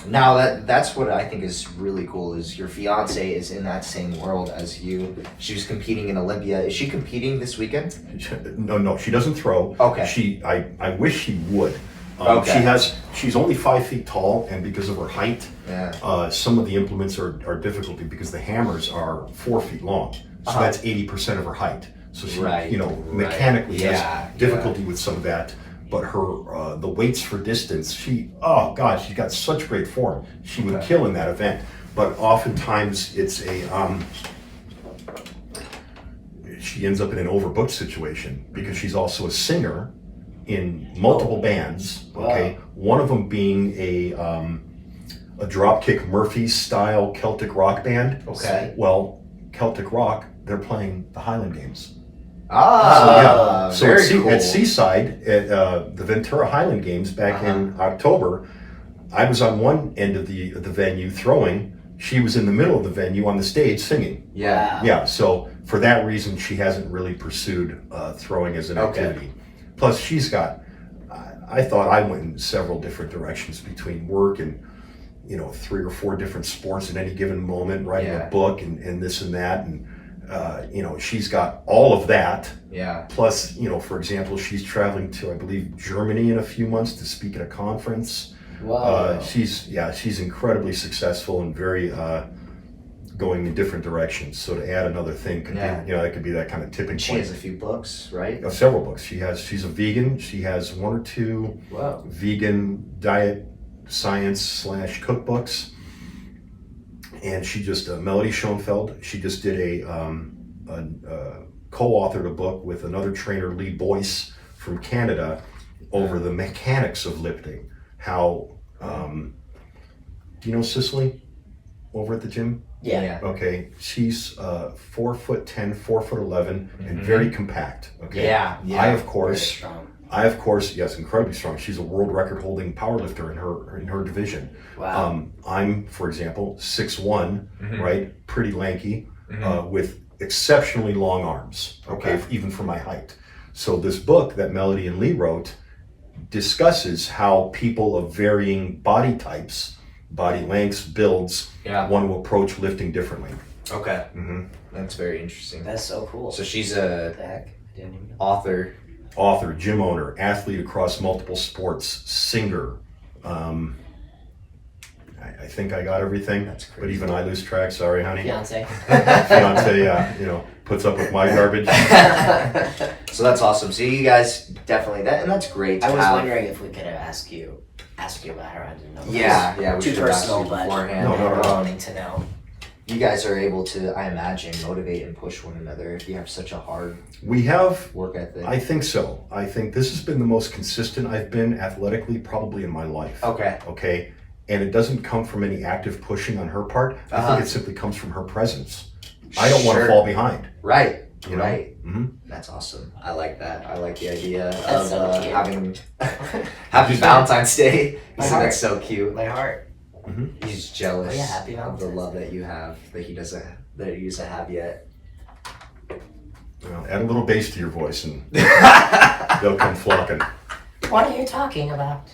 Now that's what I think is really cool is your fiance is in that same world as you. She was competing in Olympia. Is she competing this weekend? No, she doesn't throw. Okay. I wish she would. Okay. She's only 5 feet tall, and because of her height, some of the implements are difficulty because the hammers are 4 feet long. So that's 80% of her height. So she, mechanically has difficulty with some of that. But her, the weights for distance, she's got such great form. She would kill in that event. But oftentimes it's she ends up in an overbooked situation because she's also a singer in multiple bands. Okay, one of them being a Dropkick Murphys style Celtic rock band. Okay. Well, Celtic rock, they're playing the Highland Games. So very cool. At Seaside, at the Ventura Highland Games back in October, I was on one end of the venue throwing. She was in the middle of the venue on the stage singing. Yeah. So for that reason, she hasn't really pursued throwing as an activity. Plus, she's got. I thought I went in several different directions between work and 3 or 4 different sports at any given moment, writing a book and this and that and. She's got all of that. Yeah. Plus, for example, she's traveling to, I believe, Germany in a few months to speak at a conference. Wow. She's incredibly successful and very going in different directions. So to add another thing could be, that could be that kind of tipping point. She has a few books, right? Several books. She's a vegan. She has 1 or 2 vegan diet science / cookbooks. And she just, Melody Schoenfeld, she just did co-authored a book with another trainer, Lee Boyce from Canada, over the mechanics of lifting. How, do you know Cicely over at the gym? Yeah. Okay, she's 4'10", 4'11", and very compact. Okay. Yeah. I of course, yes, incredibly strong. She's a world record holding powerlifter in her division. Wow. I'm, for example, 6'1", right? Pretty lanky. with exceptionally long arms, okay, even for my height. So this book that Melody and Lee wrote discusses how people of varying body types, body lengths, builds, want to approach lifting differently. Okay. That's very interesting. That's so cool. So she's What a the heck? I didn't even know. Author, gym owner, athlete across multiple sports, singer. I think I got everything. That's crazy. But even I lose track. Sorry, honey. Fiance. Fiance, puts up with my garbage. So that's awesome. So you guys definitely and that's great. I was wondering if we could ask you about her. I didn't know. Yeah, we Too should have asked personal, you but beforehand. No. wanting to know. You guys are able to, I imagine, motivate and push one another if you have such a hard We have. work ethic. I think so. I think this has been the most consistent I've been athletically probably in my life. Okay. Okay. And it doesn't come from any active pushing on her part. I think it simply comes from her presence. I don't want to fall behind. Right. You know? Right. Mm-hmm. That's awesome. I like that. I like the idea That's of so cute. having Happy Valentine's Day. My So heart. that's so cute. My heart. He's jealous Oh, yeah, happy of the Valentine's love that you have that he doesn't have yet. Well, add a little bass to your voice and they'll come flocking. What are you talking about?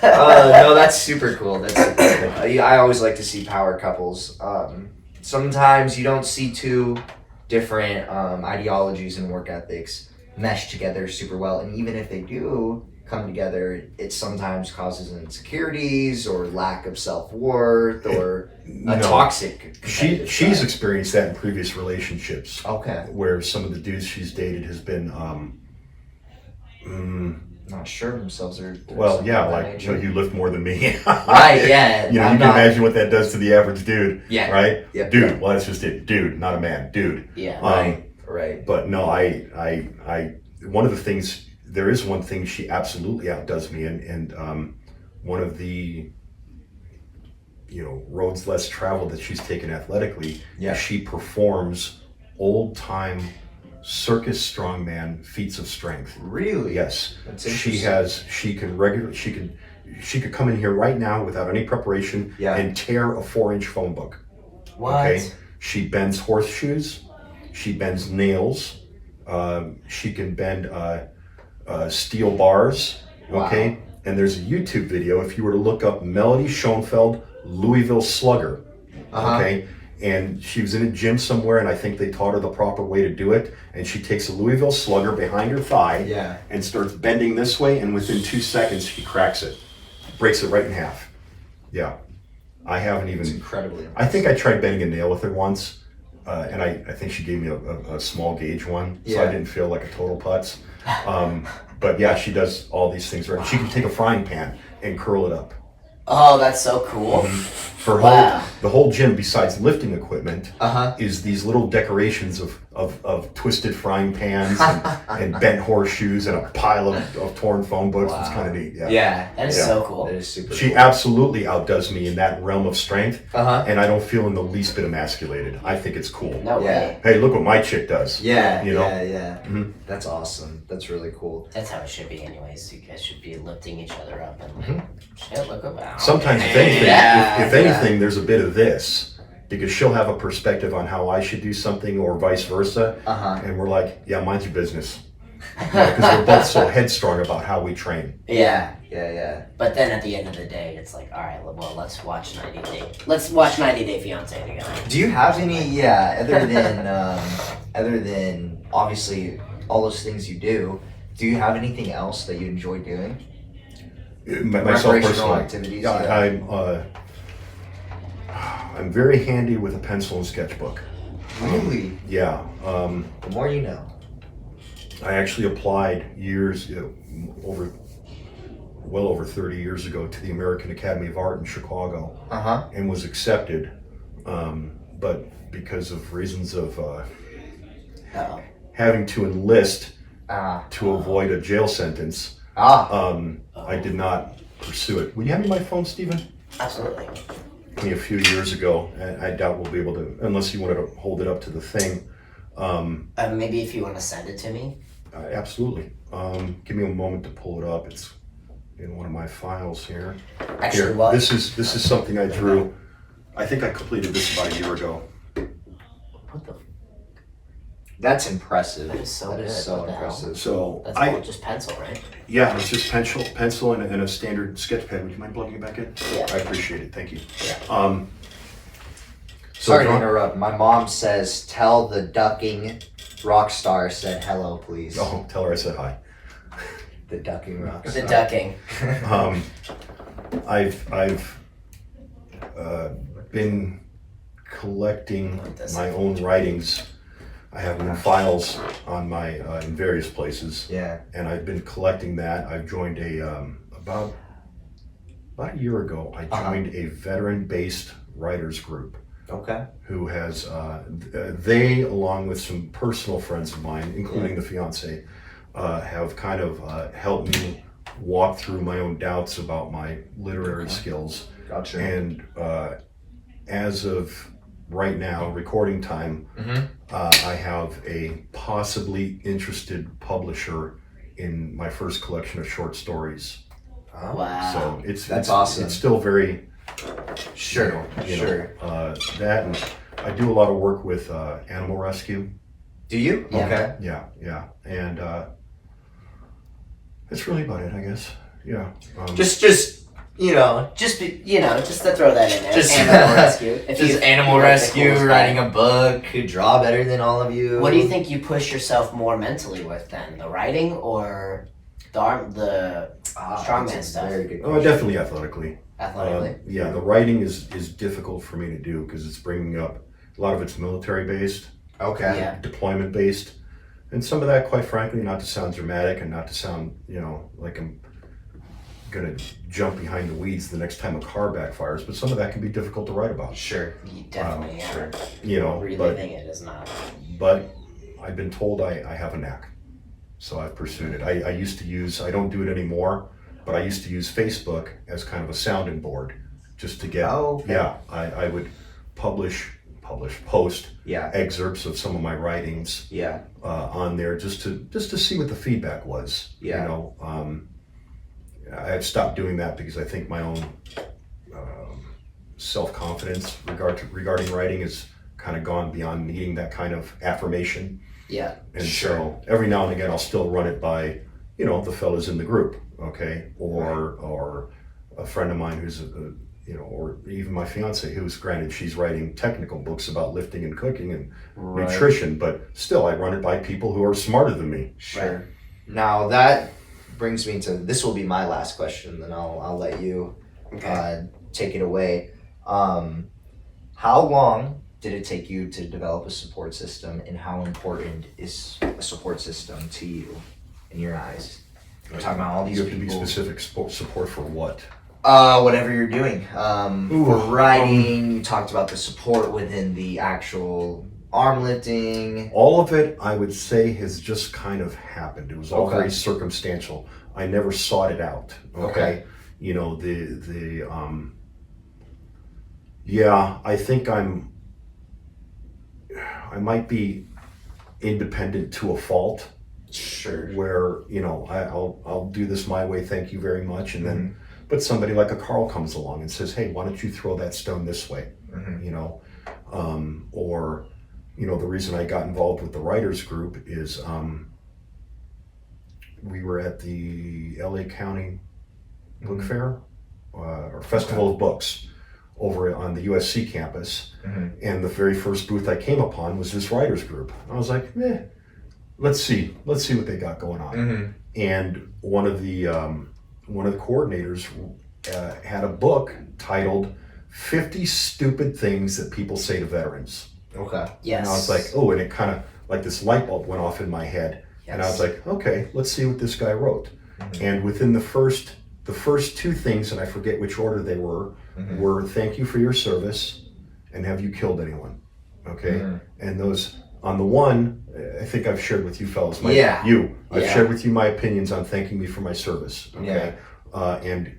No, that's super cool. That's super cool. I always like to see power couples. Sometimes you don't see two different ideologies and work ethics mesh together super well, and even if they do come together, it sometimes causes insecurities or lack of self-worth or a toxic competitive She's side. experienced that in previous relationships. Okay. Where some of the dudes she's dated has been Not sure of themselves or well, something yeah, of that like nature. You lift more than me. Right, yeah. You I'm can not- imagine what that does to the average dude. Yeah. Right? Yep. Dude, well that's just it. Dude, not a man. Dude. Yeah. Right. But no, I one of the things, there is one thing she absolutely outdoes me in, and one of the roads less traveled that she's taken athletically, she performs old time circus strongman feats of strength. Really? Yes. That's She interesting. could come in here right now without any preparation and tear a 4-inch phone book. What? Okay. She bends horseshoes. She bends nails. She can bend steel bars. Okay. Wow. And there's a YouTube video. If you were to look up Melody Schoenfeld, Louisville Slugger. Okay. And she was in a gym somewhere, and I think they taught her the proper way to do it. And she takes a Louisville Slugger behind her thigh and starts bending this way, and within 2 seconds, she cracks it. Breaks it right in half. Yeah. I haven't even... It's incredibly impressive. I think I tried bending a nail with her once, and I think she gave me a small gauge one, so I didn't feel like a total putz. But yeah, she does all these things right. She can take a frying pan and curl it up. Oh, that's so cool. Her the whole gym, besides lifting equipment, Uh-huh. is these little decorations of twisted frying pans and bent horseshoes and a pile of torn phone books. It's kind of neat. Yeah. That is so cool. That is super She cool. absolutely outdoes me in that realm of strength, Uh-huh. and I don't feel in the least bit emasculated. I think it's cool. No Yeah. way. Hey, look what my chick does. Yeah, You know? yeah. Mhm. That's awesome. That's really cool. That's how it should be anyways. You guys should be lifting each other up and like, shit, look about. Sometimes, if anything, Yeah, if anything, there's a bit of this, because she'll have a perspective on how I should do something, or vice versa, Uh-huh. and we're like, yeah, mind your business, because we're both so headstrong about how we train. Yeah. But then at the end of the day, it's like, all right, well, let's watch 90 Day Fiance together. Do you have any, other than obviously all those things you do you have anything else that you enjoy doing? Myself Recreational personally, activities, I'm very handy with a pencil and sketchbook. Really? Yeah. The more you know. I actually applied well over 30 years ago to the American Academy of Art in Chicago, Uh-huh. and was accepted, but because of reasons of Uh-oh. having to enlist Ah. to avoid a jail sentence, I did not pursue it. Will you hand me my phone, Stephen? Absolutely. Me a few years ago, and I doubt we'll be able to, unless you wanted to hold it up to the thing. Maybe if you want to send it to me. Absolutely. Give me a moment to pull it up. It's in one of my files here. Actually, Here, what? this is something I drew. I think I completed this about a year ago. That's impressive. That is so That good. is so What the hell? impressive. So That's all just pencil, right? yeah, it's just pencil and a standard sketch pad. Would you mind plugging it back in? Yeah. I appreciate it. Thank you. Yeah. Sorry to John- interrupt. My mom says, "Tell the ducking rock star said hello, please." Oh, tell her I said hi. The ducking rock The star. ducking. I've been collecting Like this. my own writings. I have them in files on my in various places, Yeah. and I've been collecting that. I've joined about a year ago. I joined a veteran-based writers group Okay. who has they, along with some personal friends of mine, including the fiance, have kind of helped me walk through my own doubts about my literary skills. Gotcha. And as of right now, recording time, I have a possibly interested publisher in my first collection of short stories. Oh. Wow. So That's it's awesome. It's still very Sure. Sure. that, and I do a lot of work with animal rescue. Do you? Yeah. Okay. Yeah, and that's really about it, I guess. Yeah. Just Just to throw that in there. Just- Animal rescue. If just you- animal you're like the rescue, coolest guy. writing a book, could draw better than all of you. What do you think you push yourself more mentally with then? The writing or the Strongman that's a stuff? Very good. oh, question. definitely athletically. athletically? Yeah, the writing is difficult for me to do because it's bringing up a lot of it's military based, Okay. Yeah. deployment based, and some of that, quite frankly, not to sound dramatic and not to sound like I'm gonna jump behind the weeds the next time a car backfires, but some of that can be difficult to write about. Sure. Definitely. Sure. Reliving it is not. But I've been told I have a knack, so I've pursued it. I used to use, I don't do it anymore, but I used to use Facebook as kind of a sounding board just to get, Oh, okay. yeah, I would post Yeah. excerpts of some of my writings Yeah. on there just to see what the feedback was. Yeah. I've stopped doing that because I think my own self-confidence regarding writing has kind of gone beyond needing that kind of affirmation. Yeah. And Sure. so every now and again, I'll still run it by, the fellas in the group, okay, or a friend of mine who's, or even my fiance, who's, granted, she's writing technical books about lifting and cooking and Right. nutrition, but still, I run it by people who are smarter than me. Sure. Now that brings me to, this will be my last question, then I'll let you take it away. How long did it take you to develop a support system, and how important is a support system to you in your eyes? We're talking about all these You have to be people. specific. Support for what? Whatever you're doing. For writing, you talked about the support within the actual arm lifting. All of it, I would say, has just kind of happened. It was all Okay. very circumstantial. I never sought it out. Okay. Yeah, I think I might be independent to a fault, Sure. where I'll do this my way, thank you very much, and then Mm-hmm. but somebody like a Carl comes along and says, hey, why don't you throw that stone this way? Mhm. Or the reason I got involved with the writers group is we were at the LA County Book Mhm. Fair or Festival of Books over on the USC campus, Mhm. and the very first booth I came upon was this writers group. I was like, let's see what they got going on. Mhm. And one of the coordinators had a book titled 50 Stupid Things That People Say to Veterans. Okay. Yes. And I was like, oh, and it kind of like this light bulb went off in my head. And I was like, okay, let's see what this guy wrote. Mhm. And within the first two things, and I forget which order they were thank you for your service and have you killed anyone? Okay. Mhm. And those, on the one, I think I've shared with you fellas. I've Yeah. shared with you my opinions on thanking me for my service. Okay. And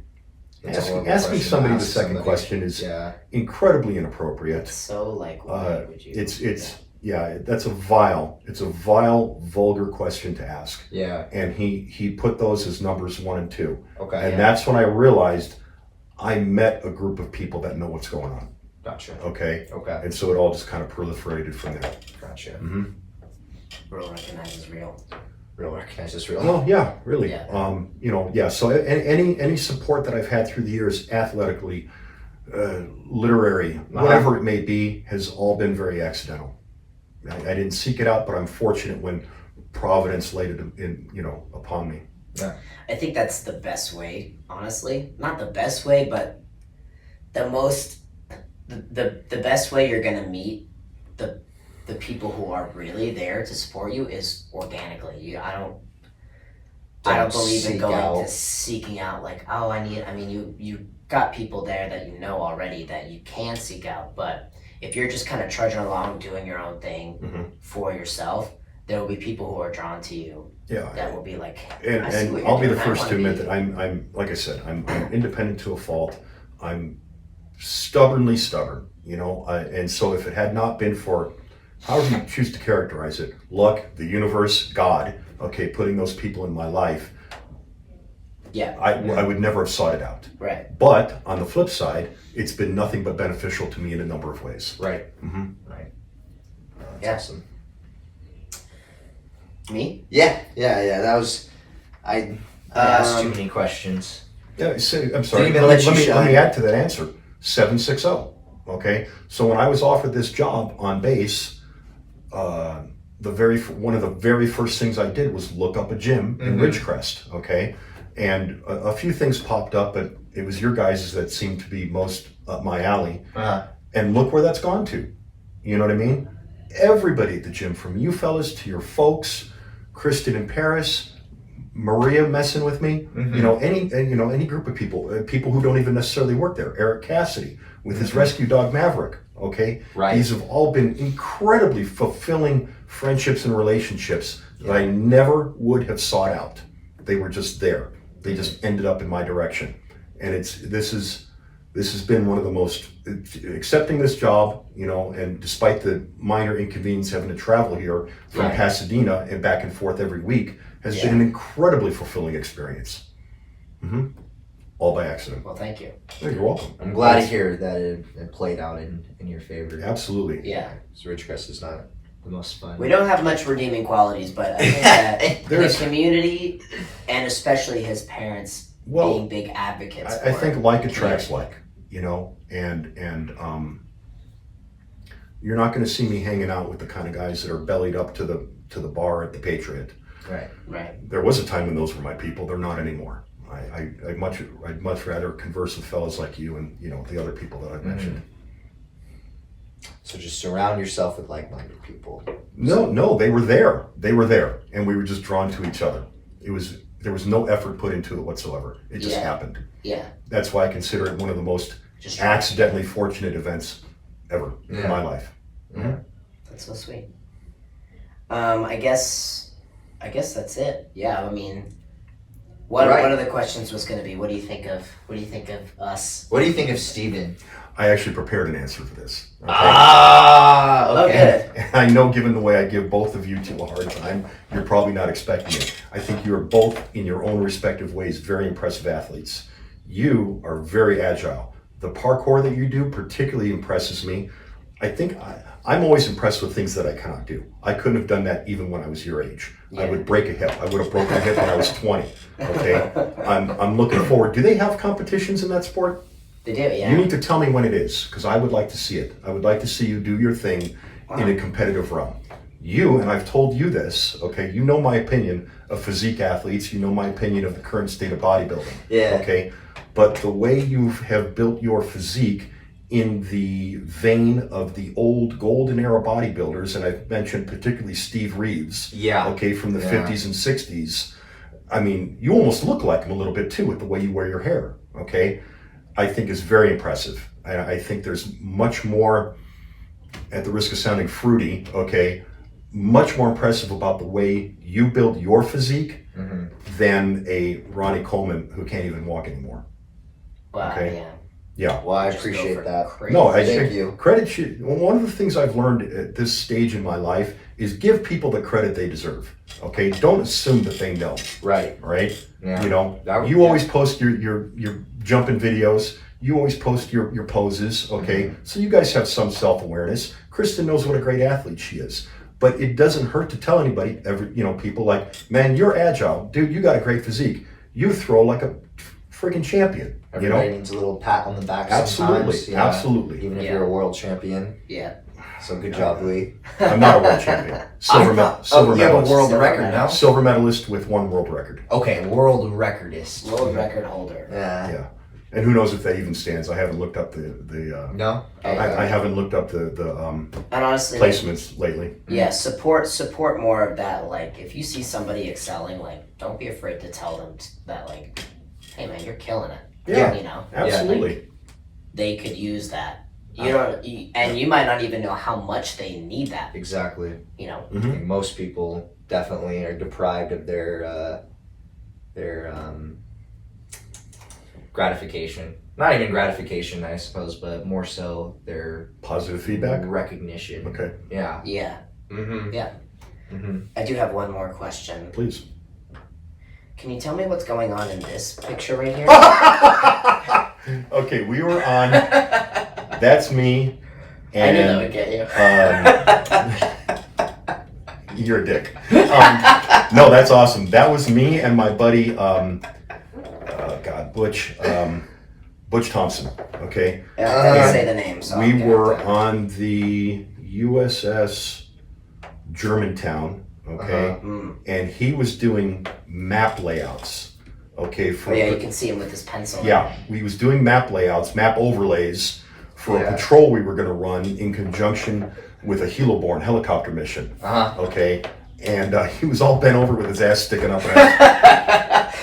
It's a horrible asking question to somebody the ask second somebody. question is Yeah. incredibly inappropriate. So why would you? That's a vile, vulgar question to ask. Yeah. And he put those as numbers 1 and 2. Okay. And that's when I realized I met a group of people that know what's going on. Gotcha. Okay. Okay. And so it all just kind of proliferated from there. Gotcha. Mm-hmm. Real recognizes real. Real recognizes real. Well, yeah, really. Yeah. You know, yeah. So any support that I've had through the years, athletically, literary, whatever it may be, has all been very accidental. I didn't seek it out, but I'm fortunate when Providence laid it in, you know, upon me. Yeah. I think that's the best way, honestly. Not the best way, but the best way you're gonna meet the people who are really there to support you is organically. I don't believe in seek going out. to seeking out like, oh, you got people there that you know already that you can seek out, but if you're just kind of trudging along doing your own thing for yourself, there will be people who are drawn to you. Yeah. That will be like, And I see what you're I'll be the doing. I first wanna to admit be- that I'm like I said, I'm independent to a fault. I'm stubbornly stubborn, you know, and so if it had not been for, however you choose to characterize it, luck, the universe, God, okay, putting those people in my life, Yeah, I would never have sought it out. right. But on the flip side, it's been nothing but beneficial to me in a number of ways. Right. Mm-hmm. Right. That's Yeah. awesome. Me? Yeah. That was. I asked too many questions. Yeah, I'm sorry. Didn't even let you let shine. me add to that answer. 760. Okay, so when I was offered this job on base, one of the very first things I did was look up a gym in Ridgecrest. Okay, and a few things popped up, but it was your guys' that seemed to be most up my alley. And look where that's gone to. You know what I mean? Everybody at the gym, from you fellas to your folks, Kristen in Paris, Maria messing with me, you know, any group of people, people who don't even necessarily work there. Eric Cassidy with his rescue dog Maverick. Okay, Right. These have all been incredibly fulfilling friendships and relationships that I never would have sought out. They were just there. They just ended up in my direction, and this has been one of the most, accepting this job, you know, and despite the minor inconvenience having to travel here from Right. Pasadena and back and forth every week, has been an incredibly fulfilling experience. All by accident. Well, thank you. Yeah, you're welcome. I'm glad to hear that it played out in your favor. Absolutely. Yeah. So Ridgecrest is not the most fun. We don't have much redeeming qualities, but I think that the There's- community, and especially his parents, Well, being big advocates I for think it. like attracts like, you know, and you're not going to see me hanging out with the kind of guys that are bellied up to the bar at the Patriot. Right. Right. There was a time when those were my people. They're not anymore. I'd much rather converse with fellas like you and, you know, the other people that I've mentioned. So just surround yourself with like-minded people. No, they were there. They were there, and we were just drawn to each other. There was no effort put into it whatsoever. It just happened. Yeah. That's why I consider it one of the most Just accidentally fortunate events ever in my life. That's so sweet. I guess that's it. Yeah. I mean, one of the questions was going to be, what do you think of us? What do you think of Steven? I actually prepared an answer for this. Okay? Okay. Okay. I know, given the way I give both of you two a hard time, you're probably not expecting it. I think you are both, in your own respective ways, very impressive athletes. You are very agile. The parkour that you do particularly impresses me. I think I'm always impressed with things that I cannot do. I couldn't have done that even when I was your age. I would break a hip. I would have broken a hip when I was 20. Okay, I'm looking forward. Do they have competitions in that sport? They do, yeah. You need to tell me when it is, because I would like to see it. I would like to see you do your thing in a competitive realm. You, and I've told you this, okay, you know my opinion of physique athletes, you know my opinion of the current state of bodybuilding. Yeah. Okay, but the way you have built your physique in the vein of the old golden era bodybuilders, and I've mentioned particularly Steve Reeves, okay, from the 50s and 60s, I mean, you almost look like him a little bit too with the way you wear your hair, okay? I think is very impressive. I think there's much more, at the risk of sounding fruity, okay, much more impressive about the way you build your physique than a Ronnie Coleman who can't even walk anymore. Wow, Okay. yeah. Yeah. Well, I Just go appreciate for that. crazy. No, I Thank think you. credit should, one of the things I've learned at this stage in my life is give people the credit they deserve. Okay, don't assume that they know. Right. Right? Yeah. You know, That- you always post your jumping videos. You always post your poses. Okay, so you guys have some self-awareness. Kristen knows what a great athlete she is. But it doesn't hurt to tell anybody, people like, man, you're agile. Dude, you got a great physique. You throw like a freaking champion. Everybody needs a little pat on the back Absolutely. sometimes. Yeah. Absolutely. Even if you're a world champion. Yeah. So good job, Lee. I'm not a world champion. Silver you have medalist. a world Silver record medal. now? Silver medalist with 1 world record. Okay, world recordist. World record holder. Yeah. Yeah. And who knows if that even stands. I haven't looked up the No? I haven't looked up the And honestly, placements lately. yeah, support more of that. Like, if you see somebody excelling, like, don't be afraid to tell them that, like, hey man, you're killing it. Yeah. You know, Absolutely. like, they could use that. And you might not even know how much they need that. Exactly. You know. I think most people definitely are deprived of their gratification. Not even gratification, I suppose, but more so their Positive feedback? recognition. Okay. Yeah. Yeah. Mm-hmm. Yeah. Mm-hmm. I do have one more question. Please. Can you tell me what's going on in this picture right here? Okay, we were on. That's me. I knew that And would get you. you're a dick. No, that's awesome. That was me and my buddy, Butch Thompson. Okay. I didn't say the name, so We I'm gonna were have to- on the USS Germantown. Okay. And he was doing map layouts. Okay. Oh yeah, you can see him with his pencil. Yeah, we was doing map layouts, map overlays for a patrol we were going to run in conjunction with a heliborne helicopter mission. Okay, and he was all bent over with his ass sticking up.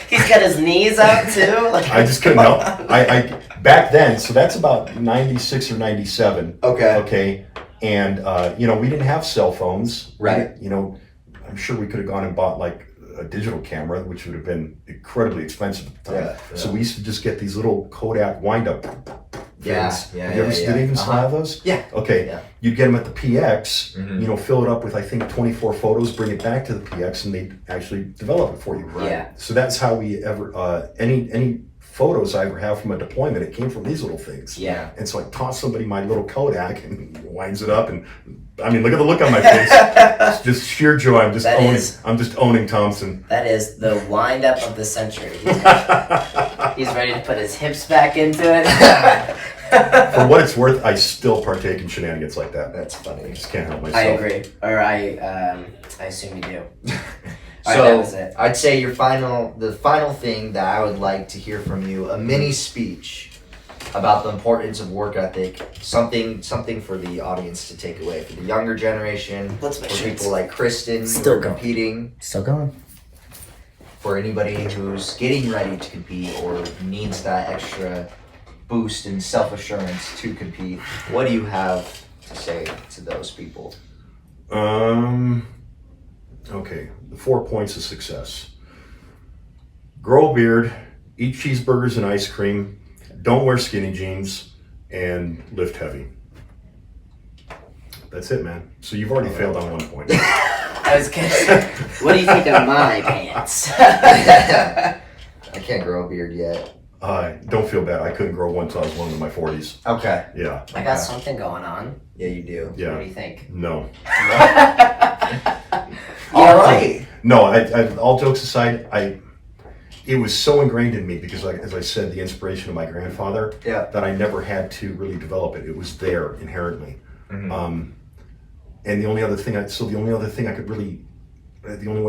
He's got his knees out too. Like, I just couldn't help. I back then, so that's about 96 or 97. Okay. Okay, and we didn't have cell phones. Right. I'm sure we could have gone and bought like a digital camera, which would have been incredibly expensive at the time. Yeah. So we used to just get these little Kodak wind-up things. Yeah, Do they even still have those? Yeah. Okay. Yeah. You'd get them at the PX, Mhm. fill it up with, I think, 24 photos, bring it back to the PX, and they'd actually develop it for you. Yeah. So that's how we any photos I ever have from a deployment, it came from these little things. Yeah. And so I toss somebody my little Kodak and winds it up, and I mean, look at the look on my face. It's just sheer joy. I'm just owning Thompson. That is the wind up of the century. He's ready to put his hips back into it. For what it's worth, I still partake in shenanigans like that. That's funny. I just can't help myself. I agree, or I assume you do. So Alright, that was it. I'd say the final thing that I would like to hear from you, a mini speech about the importance of work ethic, something for the audience to take away, for the younger generation, Let's make for sure people like Kristen still who are going. competing, Still going. for anybody who's getting ready to compete or needs that extra boost in self-assurance to compete. What do you have to say to those people? Okay, the 4 points of success. Grow a beard, eat cheeseburgers and ice cream, don't wear skinny jeans, and lift heavy. That's it, man. So you've already failed on 1 point. I was gonna say, what do you think of my pants? I can't grow a beard yet. Don't feel bad. I couldn't grow one until I was well into my 40s. Okay. Yeah. I got something going on. Yeah, you do. What do Yeah. you think? No. All right. No, all jokes aside, it was so ingrained in me because, as I said, the inspiration of my grandfather, Yeah. that I never had to really develop it. It was there inherently. Mhm. And the only other thing the only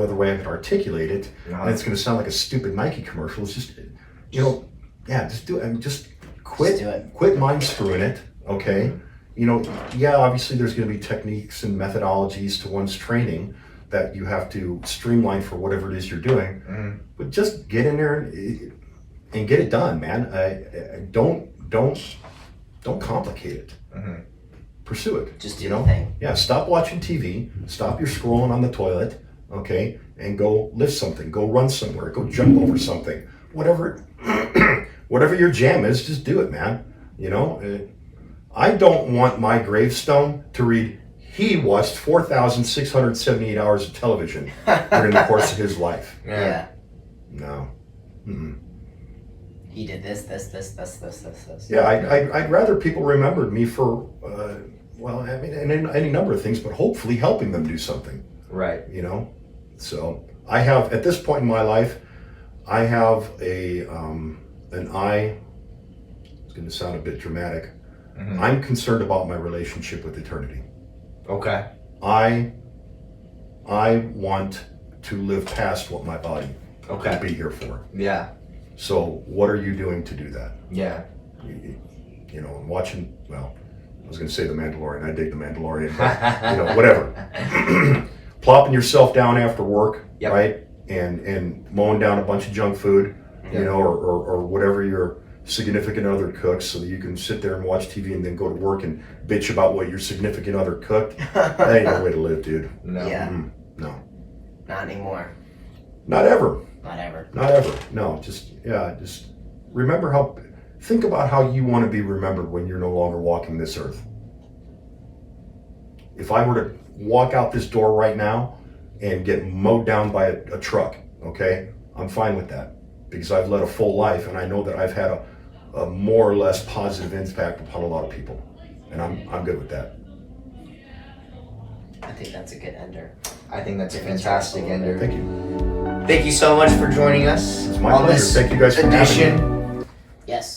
other way I could articulate it, and it's going to sound like a stupid Nike commercial, is just, just do it. I mean, just quit. Just do it. Quit mind screwing it. Okay. Obviously there's going to be techniques and methodologies to one's training that you have to streamline for whatever it is you're doing, but just get in there and get it done, man. Don't complicate it. Pursue it. Just do the thing. Yeah, stop watching TV, stop your scrolling on the toilet, okay, and go lift something, go run somewhere, go jump over something. Whatever your jam is, just do it, man. I don't want my gravestone to read, he watched 4,678 hours of television during the course of his life. Yeah. No. Mm-mm. He did this. Yeah, I'd rather people remembered me for well, I mean, and any number of things, but hopefully helping them do something. Right. You know, so I have at this point in my life, I have an eye. It's going to sound a bit dramatic. Mm-hmm. I'm concerned about my relationship with eternity. Okay. I want to live past what my body will be here for. Yeah. So what are you doing to do that? Yeah. You know, watching, well, I was going to say The Mandalorian. I dig The Mandalorian, but, you know, whatever. Plopping yourself down after work, yep. right? And mowing down a bunch of junk food, yep. you know, or whatever your significant other cooks, so that you can sit there and watch TV and then go to work and bitch about what your significant other cooked. That ain't no way to live, dude. No. Yeah. No. Not anymore. Not ever. Not ever. Not ever. No, just remember think about how you want to be remembered when you're no longer walking this earth. If I were to walk out this door right now and get mowed down by a truck, okay, I'm fine with that, because I've led a full life and I know that I've had a more or less positive impact upon a lot of people, and I'm good with that. I think that's a good ender. I think that's a fantastic ender. Thank you. Thank you so much for joining us It's my on pleasure. this Thank you guys for having me. edition. Yes.